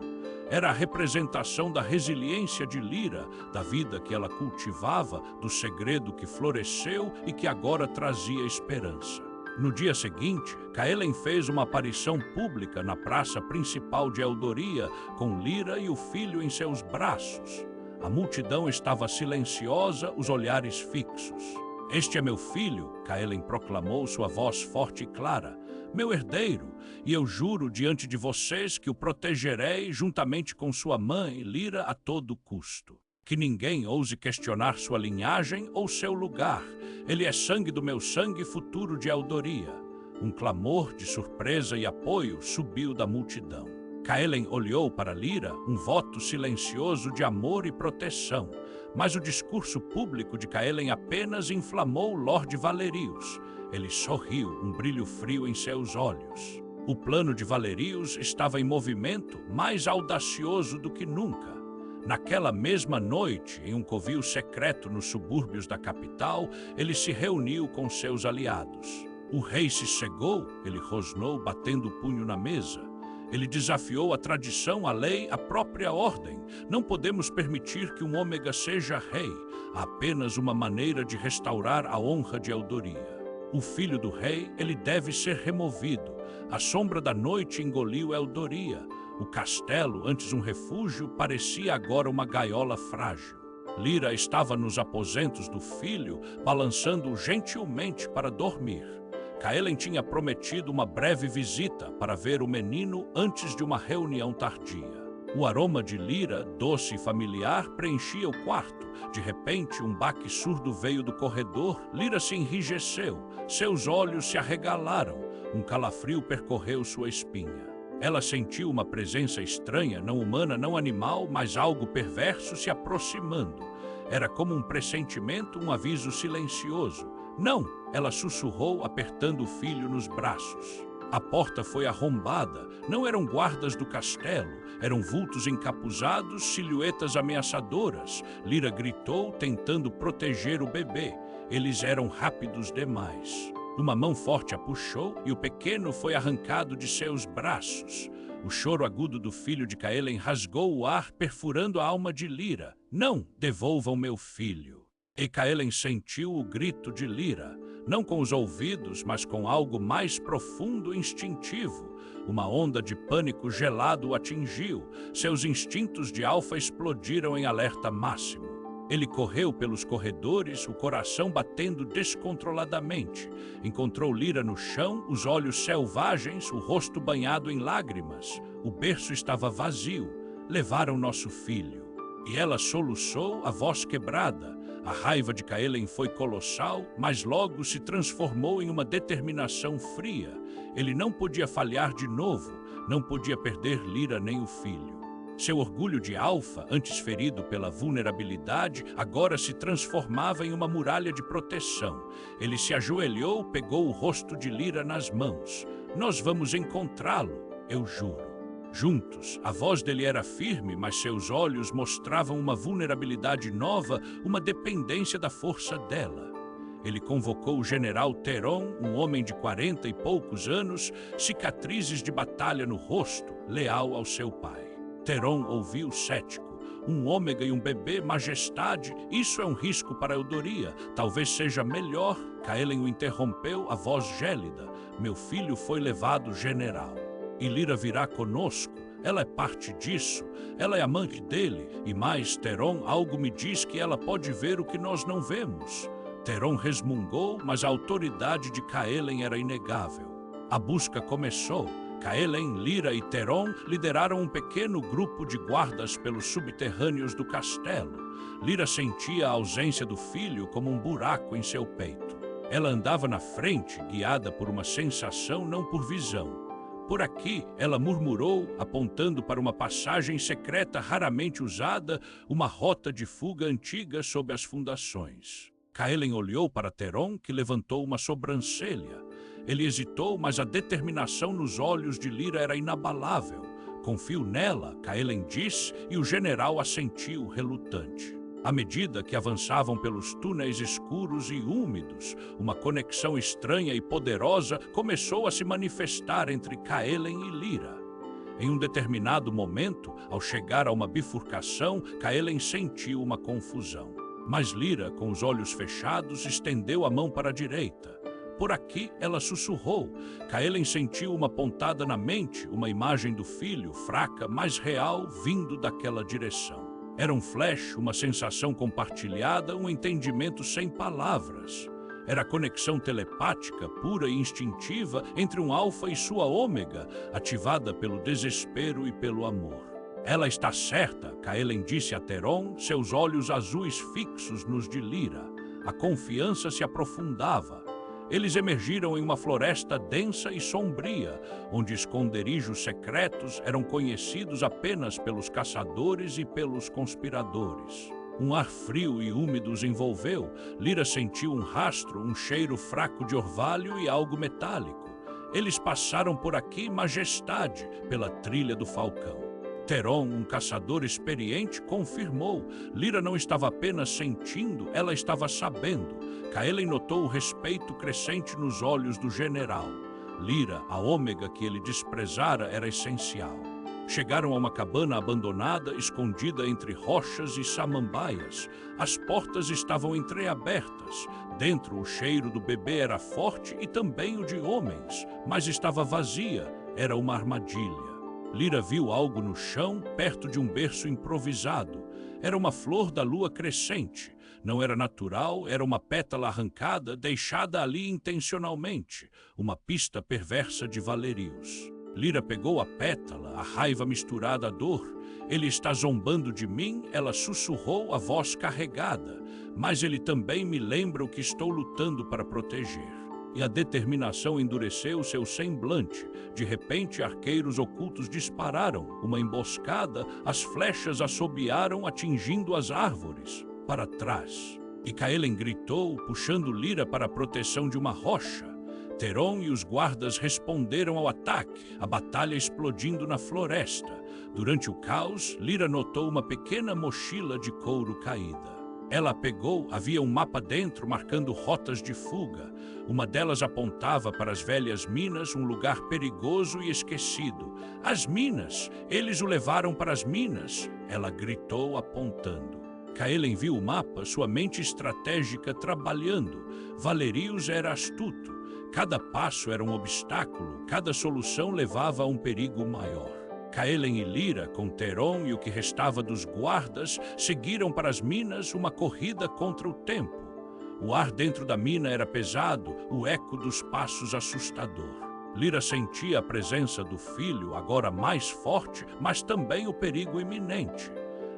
Era a representação da resiliência de Lira, da vida que ela cultivava, do segredo que floresceu e que agora trazia esperança. No dia seguinte, Kaelen fez uma aparição pública na praça principal de Eldoria, com Lira e o filho em seus braços. A multidão estava silenciosa, os olhares fixos. Este é meu filho, Kaelen proclamou, sua voz forte e clara, meu herdeiro, e eu juro diante de vocês que o protegerei juntamente com sua mãe, Lira, a todo custo. Que ninguém ouse questionar sua linhagem ou seu lugar. Ele é sangue do meu sangue, futuro de Eldoria. Um clamor de surpresa e apoio subiu da multidão. Caelen olhou para Lyra, um voto silencioso de amor e proteção. Mas o discurso público de Caelen apenas inflamou Lord Valerius. Ele sorriu, um brilho frio em seus olhos. O plano de Valerius estava em movimento, mais audacioso do que nunca. Naquela mesma noite, em um covil secreto nos subúrbios da capital, ele se reuniu com seus aliados. O rei se cegou, ele rosnou, batendo o punho na mesa. Ele desafiou a tradição, a lei, a própria ordem. Não podemos permitir que um ômega seja rei. Há apenas uma maneira de restaurar a honra de Eldoria. O filho do rei, ele deve ser removido. A sombra da noite engoliu Eldoria. O castelo, antes um refúgio, parecia agora uma gaiola frágil. Lyra estava nos aposentos do filho, balançando-o gentilmente para dormir. Caelen tinha prometido uma breve visita para ver o menino antes de uma reunião tardia. O aroma de Lyra, doce e familiar, preenchia o quarto. De repente, um baque surdo veio do corredor. Lyra se enrijeceu. Seus olhos se arregalaram. Um calafrio percorreu sua espinha. Ela sentiu uma presença estranha, não humana, não animal, mas algo perverso se aproximando. Era como um pressentimento, um aviso silencioso. Não! Ela sussurrou, apertando o filho nos braços. A porta foi arrombada. Não eram guardas do castelo. Eram vultos encapuzados, silhuetas ameaçadoras. Lyra gritou, tentando proteger o bebê. Eles eram rápidos demais. Uma mão forte a puxou e o pequeno foi arrancado de seus braços. O choro agudo do filho de Caelen rasgou o ar, perfurando a alma de Lyra. Não, devolvam meu filho. E Caelen sentiu o grito de Lyra, não com os ouvidos, mas com algo mais profundo e instintivo. Uma onda de pânico gelado o atingiu. Seus instintos de alfa explodiram em alerta máximo. Ele correu pelos corredores, o coração batendo descontroladamente. Encontrou Lyra no chão, os olhos selvagens, o rosto banhado em lágrimas. O berço estava vazio. Levaram nosso filho. E ela soluçou, a voz quebrada. A raiva de Caelen foi colossal, mas logo se transformou em uma determinação fria. Ele não podia falhar de novo, não podia perder Lyra nem o filho. Seu orgulho de alfa, antes ferido pela vulnerabilidade, agora se transformava em uma muralha de proteção. Ele se ajoelhou, pegou o rosto de Lyra nas mãos. Nós vamos encontrá-lo, eu juro. Juntos, a voz dele era firme, mas seus olhos mostravam uma vulnerabilidade nova, uma dependência da força dela. Ele convocou o general Theron, um homem de 40 e poucos anos, cicatrizes de batalha no rosto, leal ao seu pai. Theron ouviu cético. Um ômega e um bebê, majestade, isso é um risco para Eldoria. Talvez seja melhor. Caelen o interrompeu, a voz gélida. Meu filho foi levado, general. E Lyra virá conosco. Ela é parte disso. Ela é amante dele. E mais, Theron, algo me diz que ela pode ver o que nós não vemos. Theron resmungou, mas a autoridade de Caelen era inegável. A busca começou. Caelen, Lyra e Theron lideraram um pequeno grupo de guardas pelos subterrâneos do castelo. Lyra sentia a ausência do filho como um buraco em seu peito. Ela andava na frente, guiada por uma sensação, não por visão. Por aqui, ela murmurou, apontando para uma passagem secreta raramente usada, uma rota de fuga antiga sob as fundações. Caelen olhou para Theron, que levantou uma sobrancelha. Ele hesitou, mas a determinação nos olhos de Lyra era inabalável. Confio nela, Caelen disse, e o general assentiu, relutante. À medida que avançavam pelos túneis escuros e úmidos, uma conexão estranha e poderosa começou a se manifestar entre Caelen e Lyra. Em um determinado momento, ao chegar a uma bifurcação, Caelen sentiu uma confusão. Mas Lyra, com os olhos fechados, estendeu a mão para a direita. Por aqui, ela sussurrou. Caelen sentiu uma pontada na mente, uma imagem do filho, fraca, mas real, vindo daquela direção. Era um flash, uma sensação compartilhada, um entendimento sem palavras. Era a conexão telepática, pura e instintiva, entre um alfa e sua ômega, ativada pelo desespero e pelo amor. Ela está certa, Kaelen disse a Teron, seus olhos azuis fixos nos de Lyra. A confiança se aprofundava. Eles emergiram em uma floresta densa e sombria, onde esconderijos secretos eram conhecidos apenas pelos caçadores e pelos conspiradores. Um ar frio e úmido os envolveu. Lyra sentiu um rastro, um cheiro fraco de orvalho e algo metálico. Eles passaram por aqui, majestade, pela trilha do falcão. Teron, um caçador experiente, confirmou. Lyra não estava apenas sentindo, ela estava sabendo. Kaelen notou o respeito crescente nos olhos do general. Lyra, a ômega que ele desprezara, era essencial. Chegaram a uma cabana abandonada, escondida entre rochas e samambaias. As portas estavam entreabertas. Dentro, o cheiro do bebê era forte e também o de homens, mas estava vazia. Era uma armadilha. Lyra viu algo no chão, perto de um berço improvisado. Era uma flor da lua crescente. Não era natural, era uma pétala arrancada, deixada ali intencionalmente. Uma pista perversa de Valerius. Lyra pegou a pétala, a raiva misturada à dor. Ele está zombando de mim, ela sussurrou, a voz carregada. Mas ele também me lembra o que estou lutando para proteger. E a determinação endureceu seu semblante. De repente, arqueiros ocultos dispararam. Uma emboscada, as flechas assobiaram, atingindo as árvores. Para trás. E Kaelen gritou, puxando Lyra para a proteção de uma rocha. Teron e os guardas responderam ao ataque, a batalha explodindo na floresta. Durante o caos, Lyra notou uma pequena mochila de couro caída. Ela a pegou, havia um mapa dentro marcando rotas de fuga. Uma delas apontava para as velhas minas, um lugar perigoso e esquecido. As minas! Eles o levaram para as minas! Ela gritou, apontando. Kaelen viu o mapa, sua mente estratégica trabalhando. Valerius era astuto. Cada passo era um obstáculo, cada solução levava a um perigo maior. Kaelen e Lyra, com Teron e o que restava dos guardas, seguiram para as minas uma corrida contra o tempo. O ar dentro da mina era pesado, o eco dos passos assustador. Lyra sentia a presença do filho, agora mais forte, mas também o perigo iminente.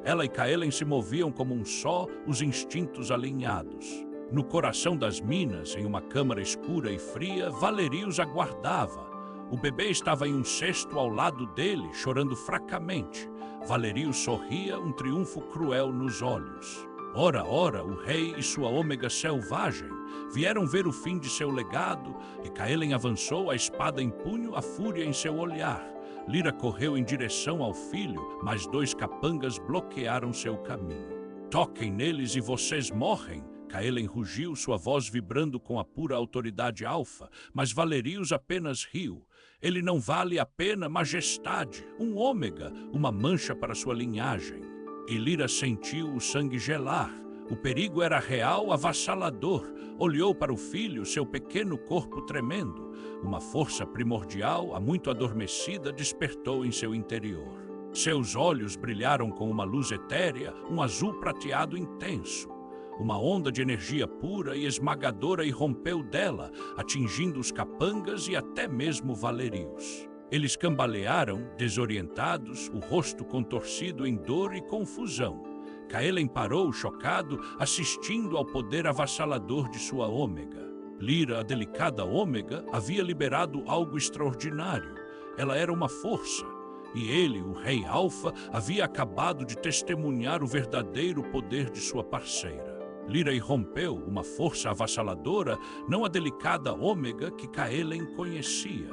Ela e Kaelen se moviam como um só, os instintos alinhados. No coração das minas, em uma câmara escura e fria, Valerius aguardava. O bebê estava em um cesto ao lado dele, chorando fracamente. Valerius sorria, um triunfo cruel nos olhos. Ora, o rei e sua ômega selvagem vieram ver o fim de seu legado, e Kaelen avançou, a espada em punho, a fúria em seu olhar. Lyra correu em direção ao filho, mas 2 capangas bloquearam seu caminho. Toquem neles e vocês morrem! Kaelen rugiu, sua voz vibrando com a pura autoridade alfa, mas Valerius apenas riu. Ele não vale a pena, majestade, um ômega, uma mancha para sua linhagem. E Lyra sentiu o sangue gelar. O perigo era real, avassalador. Olhou para o filho, seu pequeno corpo tremendo. Uma força primordial, há muito adormecida, despertou em seu interior. Seus olhos brilharam com uma luz etérea, um azul prateado intenso. Uma onda de energia pura e esmagadora irrompeu dela, atingindo os capangas e até mesmo Valerius. Eles cambalearam, desorientados, o rosto contorcido em dor e confusão. Kaelen parou, chocado, assistindo ao poder avassalador de sua ômega. Lyra, a delicada ômega, havia liberado algo extraordinário. Ela era uma força. E ele, o rei Alfa, havia acabado de testemunhar o verdadeiro poder de sua parceira. Lyra irrompeu, uma força avassaladora, não a delicada ômega que Kaelen conhecia.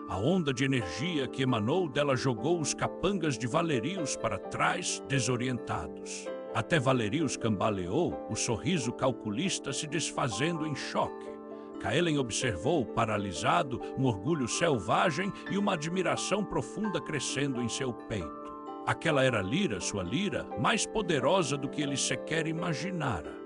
A onda de energia que emanou dela jogou os capangas de Valerius para trás, desorientados. Até Valerius cambaleou, o sorriso calculista se desfazendo em choque. Kaelen observou, paralisado, um orgulho selvagem e uma admiração profunda crescendo em seu peito. Aquela era Lyra, sua Lyra, mais poderosa do que ele sequer imaginara.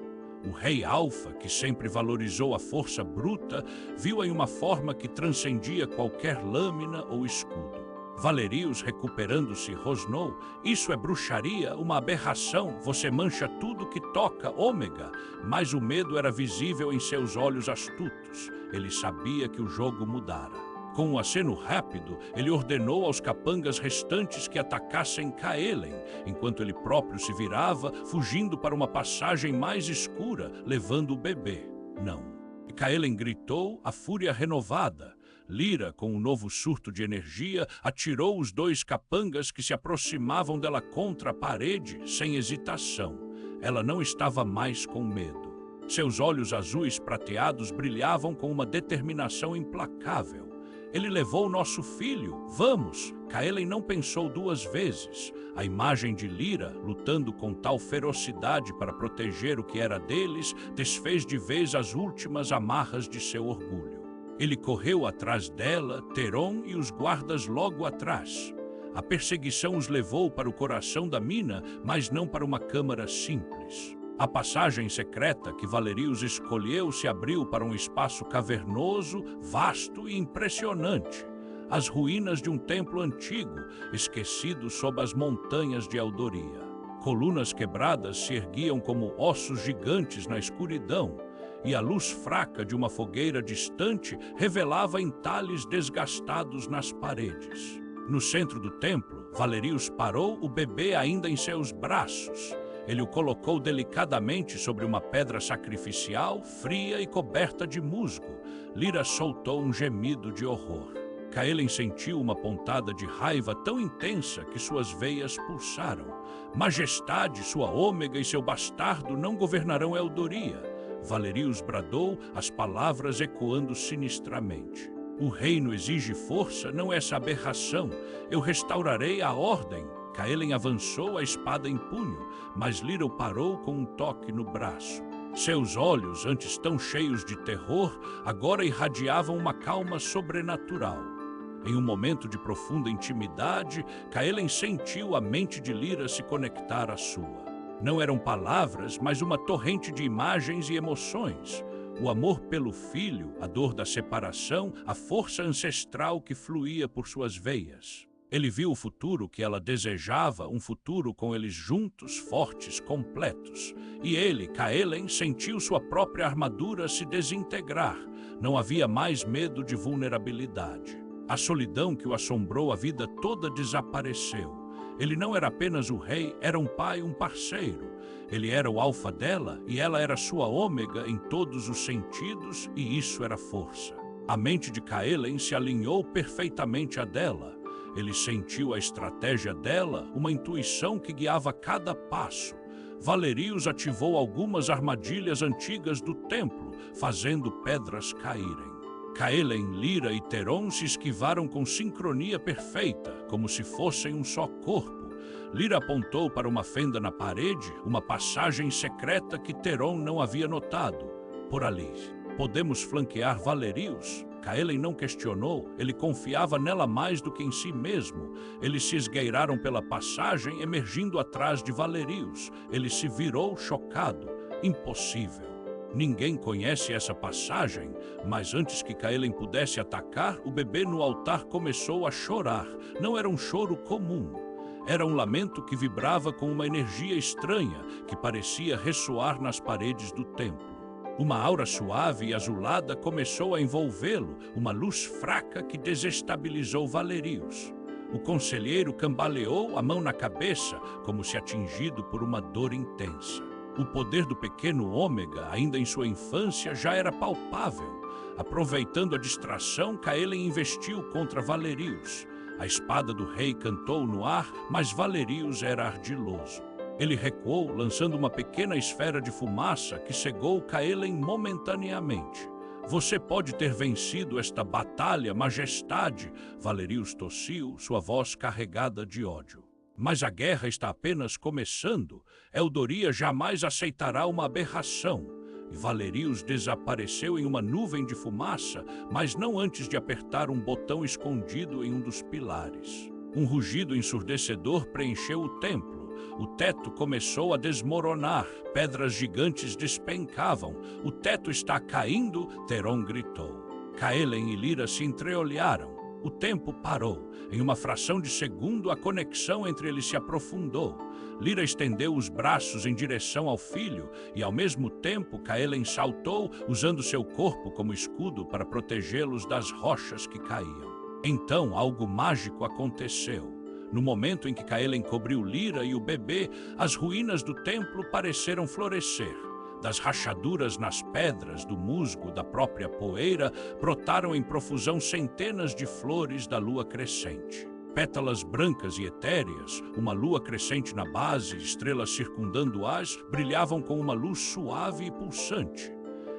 O rei Alfa, que sempre valorizou a força bruta, viu-a em uma forma que transcendia qualquer lâmina ou escudo. Valerius, recuperando-se, rosnou. Isso é bruxaria, uma aberração. Você mancha tudo que toca, ômega. Mas o medo era visível em seus olhos astutos. Ele sabia que o jogo mudara. Com um aceno rápido, ele ordenou aos capangas restantes que atacassem Caelen, enquanto ele próprio se virava, fugindo para uma passagem mais escura, levando o bebê. Não. Caelen gritou, a fúria renovada. Lyra, com um novo surto de energia, atirou os 2 capangas que se aproximavam dela contra a parede, sem hesitação. Ela não estava mais com medo. Seus olhos azuis prateados brilhavam com uma determinação implacável. Ele levou nosso filho. Vamos! Caelen não pensou 2 vezes. A imagem de Lyra, lutando com tal ferocidade para proteger o que era deles, desfez de vez as últimas amarras de seu orgulho. Ele correu atrás dela, Teron e os guardas logo atrás. A perseguição os levou para o coração da mina, mas não para uma câmara simples. A passagem secreta que Valerius escolheu se abriu para um espaço cavernoso, vasto e impressionante. As ruínas de um templo antigo, esquecido sob as montanhas de Eldoria. Colunas quebradas se erguiam como ossos gigantes na escuridão, e a luz fraca de uma fogueira distante revelava entalhes desgastados nas paredes. No centro do templo, Valerius parou o bebê ainda em seus braços. Ele o colocou delicadamente sobre uma pedra sacrificial, fria e coberta de musgo. Lyra soltou um gemido de horror. Caelen sentiu uma pontada de raiva tão intensa que suas veias pulsaram. Majestade, sua ômega e seu bastardo não governarão Eldoria. Valerius bradou, as palavras ecoando sinistramente. O reino exige força, não essa aberração. Eu restaurarei a ordem. Caelen avançou, a espada em punho, mas Lyra o parou com um toque no braço. Seus olhos, antes tão cheios de terror, agora irradiavam uma calma sobrenatural. Em um momento de profunda intimidade, Caelen sentiu a mente de Lyra se conectar à sua. Não eram palavras, mas uma torrente de imagens e emoções. O amor pelo filho, a dor da separação, a força ancestral que fluía por suas veias. Ele viu o futuro que ela desejava, um futuro com eles juntos, fortes, completos. E ele, Caelen, sentiu sua própria armadura se desintegrar. Não havia mais medo de vulnerabilidade. A solidão que o assombrou a vida toda desapareceu. Ele não era apenas o rei, era um pai, um parceiro. Ele era o alfa dela e ela era sua ômega em todos os sentidos, e isso era força. A mente de Caelen se alinhou perfeitamente à dela. Ele sentiu a estratégia dela, uma intuição que guiava cada passo. Valerius ativou algumas armadilhas antigas do templo, fazendo pedras caírem. Caelen, Lyra e Teron se esquivaram com sincronia perfeita, como se fossem um só corpo. Lyra apontou para uma fenda na parede, uma passagem secreta que Teron não havia notado. Por ali. Podemos flanquear Valerius? Caelen não questionou, ele confiava nela mais do que em si mesmo. Eles se esgueiraram pela passagem, emergindo atrás de Valerius. Ele se virou chocado. Impossível. Ninguém conhece essa passagem, mas antes que Caelen pudesse atacar, o bebê no altar começou a chorar. Não era um choro comum. Era um lamento que vibrava com uma energia estranha, que parecia ressoar nas paredes do templo. Uma aura suave e azulada começou a envolvê-lo, uma luz fraca que desestabilizou Valerius. O conselheiro cambaleou, a mão na cabeça, como se atingido por uma dor intensa. O poder do pequeno ômega, ainda em sua infância, já era palpável. Aproveitando a distração, Caelen investiu contra Valerius. A espada do rei cantou no ar, mas Valerius era ardiloso. Ele recuou, lançando uma pequena esfera de fumaça que cegou Caelen momentaneamente. Você pode ter vencido esta batalha, majestade, Valerius tossiu, sua voz carregada de ódio. Mas a guerra está apenas começando. Eldoria jamais aceitará uma aberração. E Valerius desapareceu em uma nuvem de fumaça, mas não antes de apertar um botão escondido em um dos pilares. Um rugido ensurdecedor preencheu o templo. O teto começou a desmoronar, pedras gigantes despencavam. O teto está caindo, Teron gritou. Caelen e Lyra se entreolharam. O tempo parou. Em uma fração de segundo, a conexão entre eles se aprofundou. Lyra estendeu os braços em direção ao filho e, ao mesmo tempo, Kaelen saltou, usando seu corpo como escudo para protegê-los das rochas que caíam. Então, algo mágico aconteceu. No momento em que Kaelen cobriu Lyra e o bebê, as ruínas do templo pareceram florescer. Das rachaduras nas pedras, do musgo, da própria poeira, brotaram em profusão centenas de flores da lua crescente. Pétalas brancas e etéreas, uma lua crescente na base, estrelas circundando-as, brilhavam com uma luz suave e pulsante.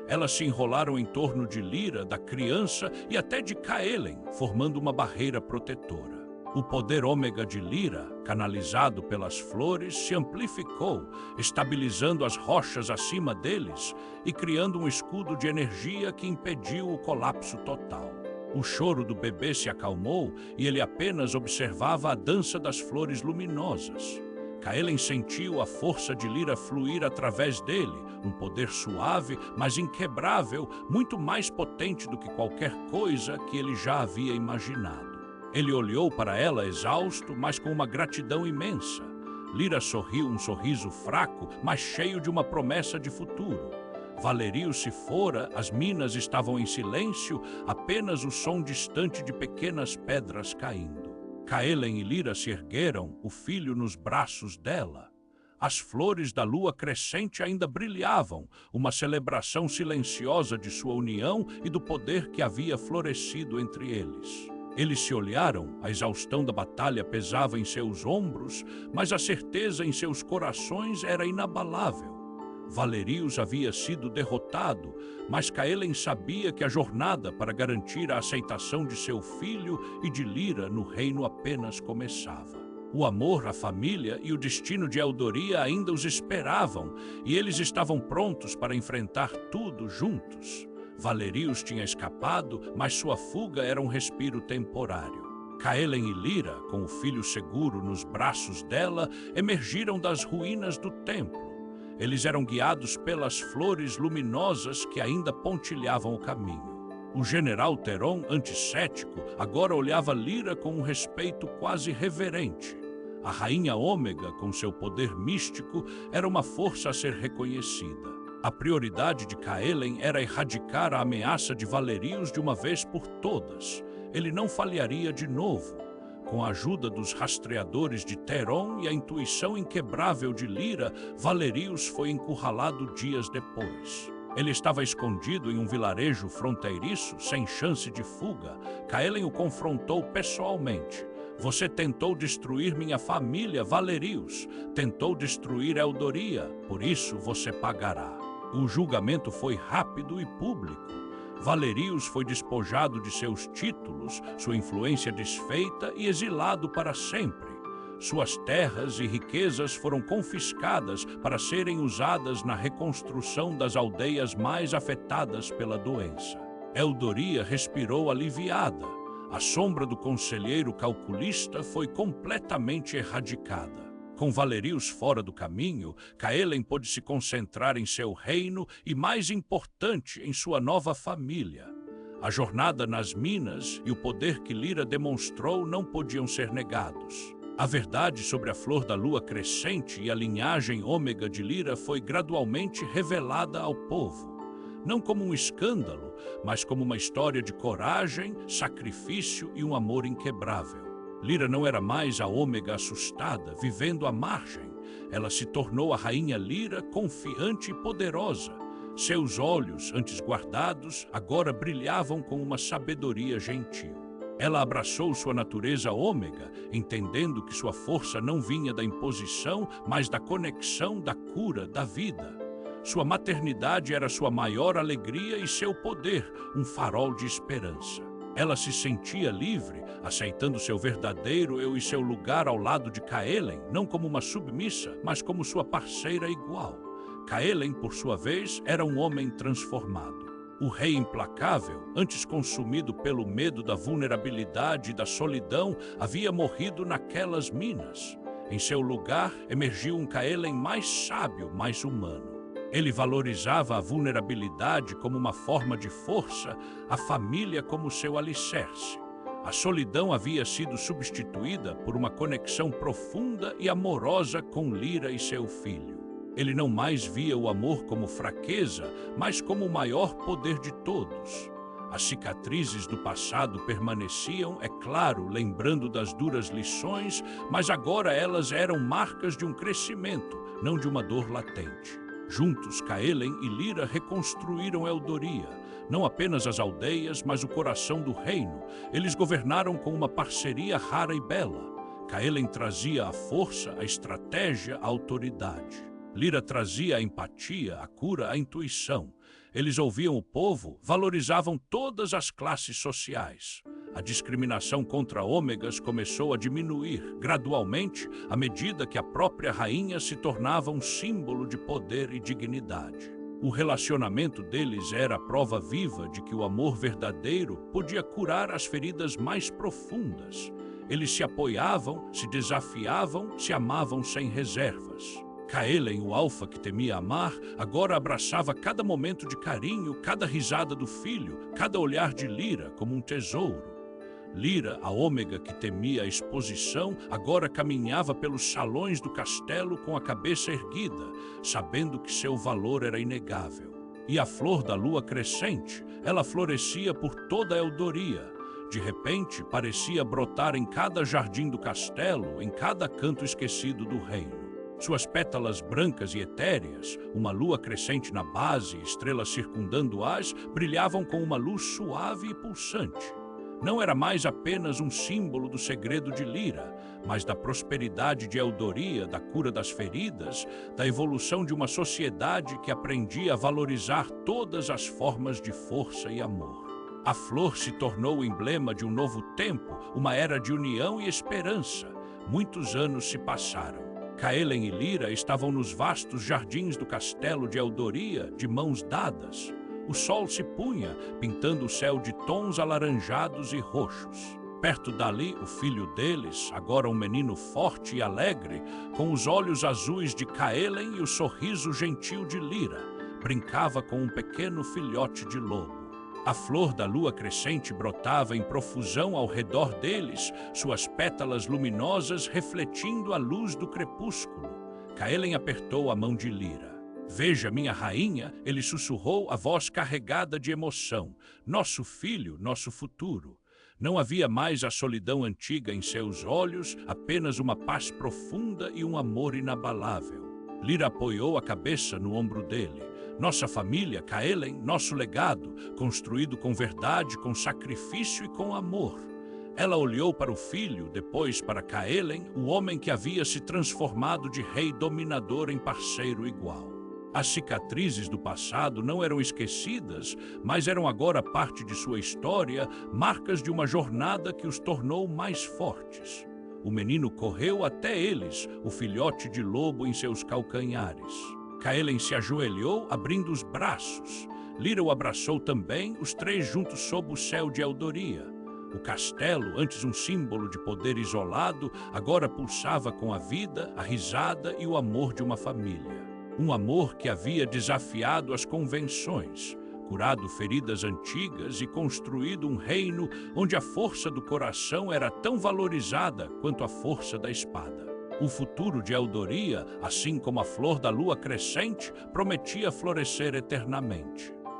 Elas se enrolaram em torno de Lyra, da criança e até de Kaelen, formando uma barreira protetora. O poder ômega de Lyra, canalizado pelas flores, se amplificou, estabilizando as rochas acima deles e criando um escudo de energia que impediu o colapso total. O choro do bebê se acalmou e ele apenas observava a dança das flores luminosas. Kaelen sentiu a força de Lyra fluir através dele, um poder suave, mas inquebrável, muito mais potente do que qualquer coisa que ele já havia imaginado. Ele olhou para ela exausto, mas com uma gratidão imensa. Lyra sorriu um sorriso fraco, mas cheio de uma promessa de futuro. Valerio se fora, as minas estavam em silêncio, apenas o som distante de pequenas pedras caindo. Kaelen e Lyra se ergueram, o filho nos braços dela. As flores da lua crescente ainda brilhavam, uma celebração silenciosa de sua união e do poder que havia florescido entre eles. Eles se olharam, a exaustão da batalha pesava em seus ombros, mas a certeza em seus corações era inabalável. Valerius havia sido derrotado, mas Kaelen sabia que a jornada para garantir a aceitação de seu filho e de Lyra no reino apenas começava. O amor, a família e o destino de Eldoria ainda os esperavam, e eles estavam prontos para enfrentar tudo juntos. Valerius tinha escapado, mas sua fuga era um respiro temporário. Kaelen e Lyra, com o filho seguro nos braços dela, emergiram das ruínas do templo. Eles eram guiados pelas flores luminosas que ainda pontilhavam o caminho. O general Teron, anticético, agora olhava Lyra com um respeito quase reverente. A rainha Ômega, com seu poder místico, era uma força a ser reconhecida. A prioridade de Kaelen era erradicar a ameaça de Valerius de uma vez por todas. Ele não falharia de novo. Com a ajuda dos rastreadores de Teron e a intuição inquebrável de Lyra, Valerius foi encurralado dias depois. Ele estava escondido em um vilarejo fronteiriço, sem chance de fuga. Kaelen o confrontou pessoalmente. Você tentou destruir minha família, Valerius. Tentou destruir Eldoria. Por isso você pagará. O julgamento foi rápido e público. Valerius foi despojado de seus títulos, sua influência desfeita e exilado para sempre. Suas terras e riquezas foram confiscadas para serem usadas na reconstrução das aldeias mais afetadas pela doença. Eldoria respirou aliviada. A sombra do conselheiro calculista foi completamente erradicada. Com Valerius fora do caminho, Kaelen pôde se concentrar em seu reino e, mais importante, em sua nova família. A jornada nas minas e o poder que Lyra demonstrou não podiam ser negados. A verdade sobre a flor da lua crescente e a linhagem ômega de Lyra foi gradualmente revelada ao povo. Não como um escândalo, mas como uma história de coragem, sacrifício e um amor inquebrável. Lyra não era mais a Ômega assustada, vivendo à margem. Ela se tornou a rainha Lyra, confiante e poderosa. Seus olhos, antes guardados, agora brilhavam com uma sabedoria gentil. Ela abraçou sua natureza ômega, entendendo que sua força não vinha da imposição, mas da conexão, da cura, da vida. Sua maternidade era sua maior alegria e seu poder, um farol de esperança. Ela se sentia livre, aceitando seu verdadeiro eu e seu lugar ao lado de Kaelen, não como uma submissa, mas como sua parceira igual. Kaelen, por sua vez, era um homem transformado. O rei implacável, antes consumido pelo medo da vulnerabilidade e da solidão, havia morrido naquelas minas. Em seu lugar, emergiu um Kaelen mais sábio, mais humano. Ele valorizava a vulnerabilidade como uma forma de força, a família como seu alicerce. A solidão havia sido substituída por uma conexão profunda e amorosa com Lyra e seu filho. Ele não mais via o amor como fraqueza, mas como o maior poder de todos. As cicatrizes do passado permaneciam, é claro, lembrando das duras lições, mas agora elas eram marcas de um crescimento, não de uma dor latente. Juntos, Caelen e Lyra reconstruíram Eldoria, não apenas as aldeias, mas o coração do reino. Eles governaram com uma parceria rara e bela. Caelen trazia a força, a estratégia, a autoridade. Lyra trazia a empatia, a cura, a intuição. Eles ouviam o povo, valorizavam todas as classes sociais. A discriminação contra ômegas começou a diminuir gradualmente à medida que a própria rainha se tornava um símbolo de poder e dignidade. O relacionamento deles era a prova viva de que o amor verdadeiro podia curar as feridas mais profundas. Eles se apoiavam, se desafiavam, se amavam sem reservas. Caelen, o alfa que temia amar, agora abraçava cada momento de carinho, cada risada do filho, cada olhar de Lyra como um tesouro. Lyra, a ômega que temia a exposição, agora caminhava pelos salões do castelo com a cabeça erguida, sabendo que seu valor era inegável. E a flor da lua crescente, ela florescia por toda a Eldoria. De repente, parecia brotar em cada jardim do castelo, em cada canto esquecido do reino. Suas pétalas brancas e etéreas, uma lua crescente na base, estrelas circundando-as, brilhavam com uma luz suave e pulsante. Não era mais apenas um símbolo do segredo de Lyra, mas da prosperidade de Eldoria, da cura das feridas, da evolução de uma sociedade que aprendia a valorizar todas as formas de força e amor. A flor se tornou o emblema de um novo tempo, uma era de união e esperança. Muitos anos se passaram. Caelen e Lyra estavam nos vastos jardins do castelo de Eldoria, de mãos dadas. O sol se punha, pintando o céu de tons alaranjados e roxos. Perto dali, o filho deles, agora um menino forte e alegre, com os olhos azuis de Caelen e o sorriso gentil de Lyra, brincava com um pequeno filhote de lobo. A flor da lua crescente brotava em profusão ao redor deles, suas pétalas luminosas refletindo a luz do crepúsculo. Caelen apertou a mão de Lyra. "Veja, minha rainha", ele sussurrou, a voz carregada de emoção. "Nosso filho, nosso futuro." Não havia mais a solidão antiga em seus olhos, apenas uma paz profunda e um amor inabalável. Lyra apoiou a cabeça no ombro dele. "Nossa família, Caelen, nosso legado, construído com verdade, com sacrifício e com amor." Ela olhou para o filho, depois para Caelen, o homem que havia se transformado de rei dominador em parceiro igual. As cicatrizes do passado não eram esquecidas, mas eram agora parte de sua história, marcas de uma jornada que os tornou mais fortes. O menino correu até eles, o filhote de lobo em seus calcanhares. Caelen se ajoelhou, abrindo os braços. Lyra o abraçou também, os três juntos sob o céu de Eldoria. O castelo, antes um símbolo de poder isolado, agora pulsava com a vida, a risada e o amor de uma família. Um amor que havia desafiado as convenções, curado feridas antigas e construído um reino onde a força do coração era tão valorizada quanto a força da espada. O futuro de Eldoria, assim como a flor da lua crescente, prometia florescer eternamente.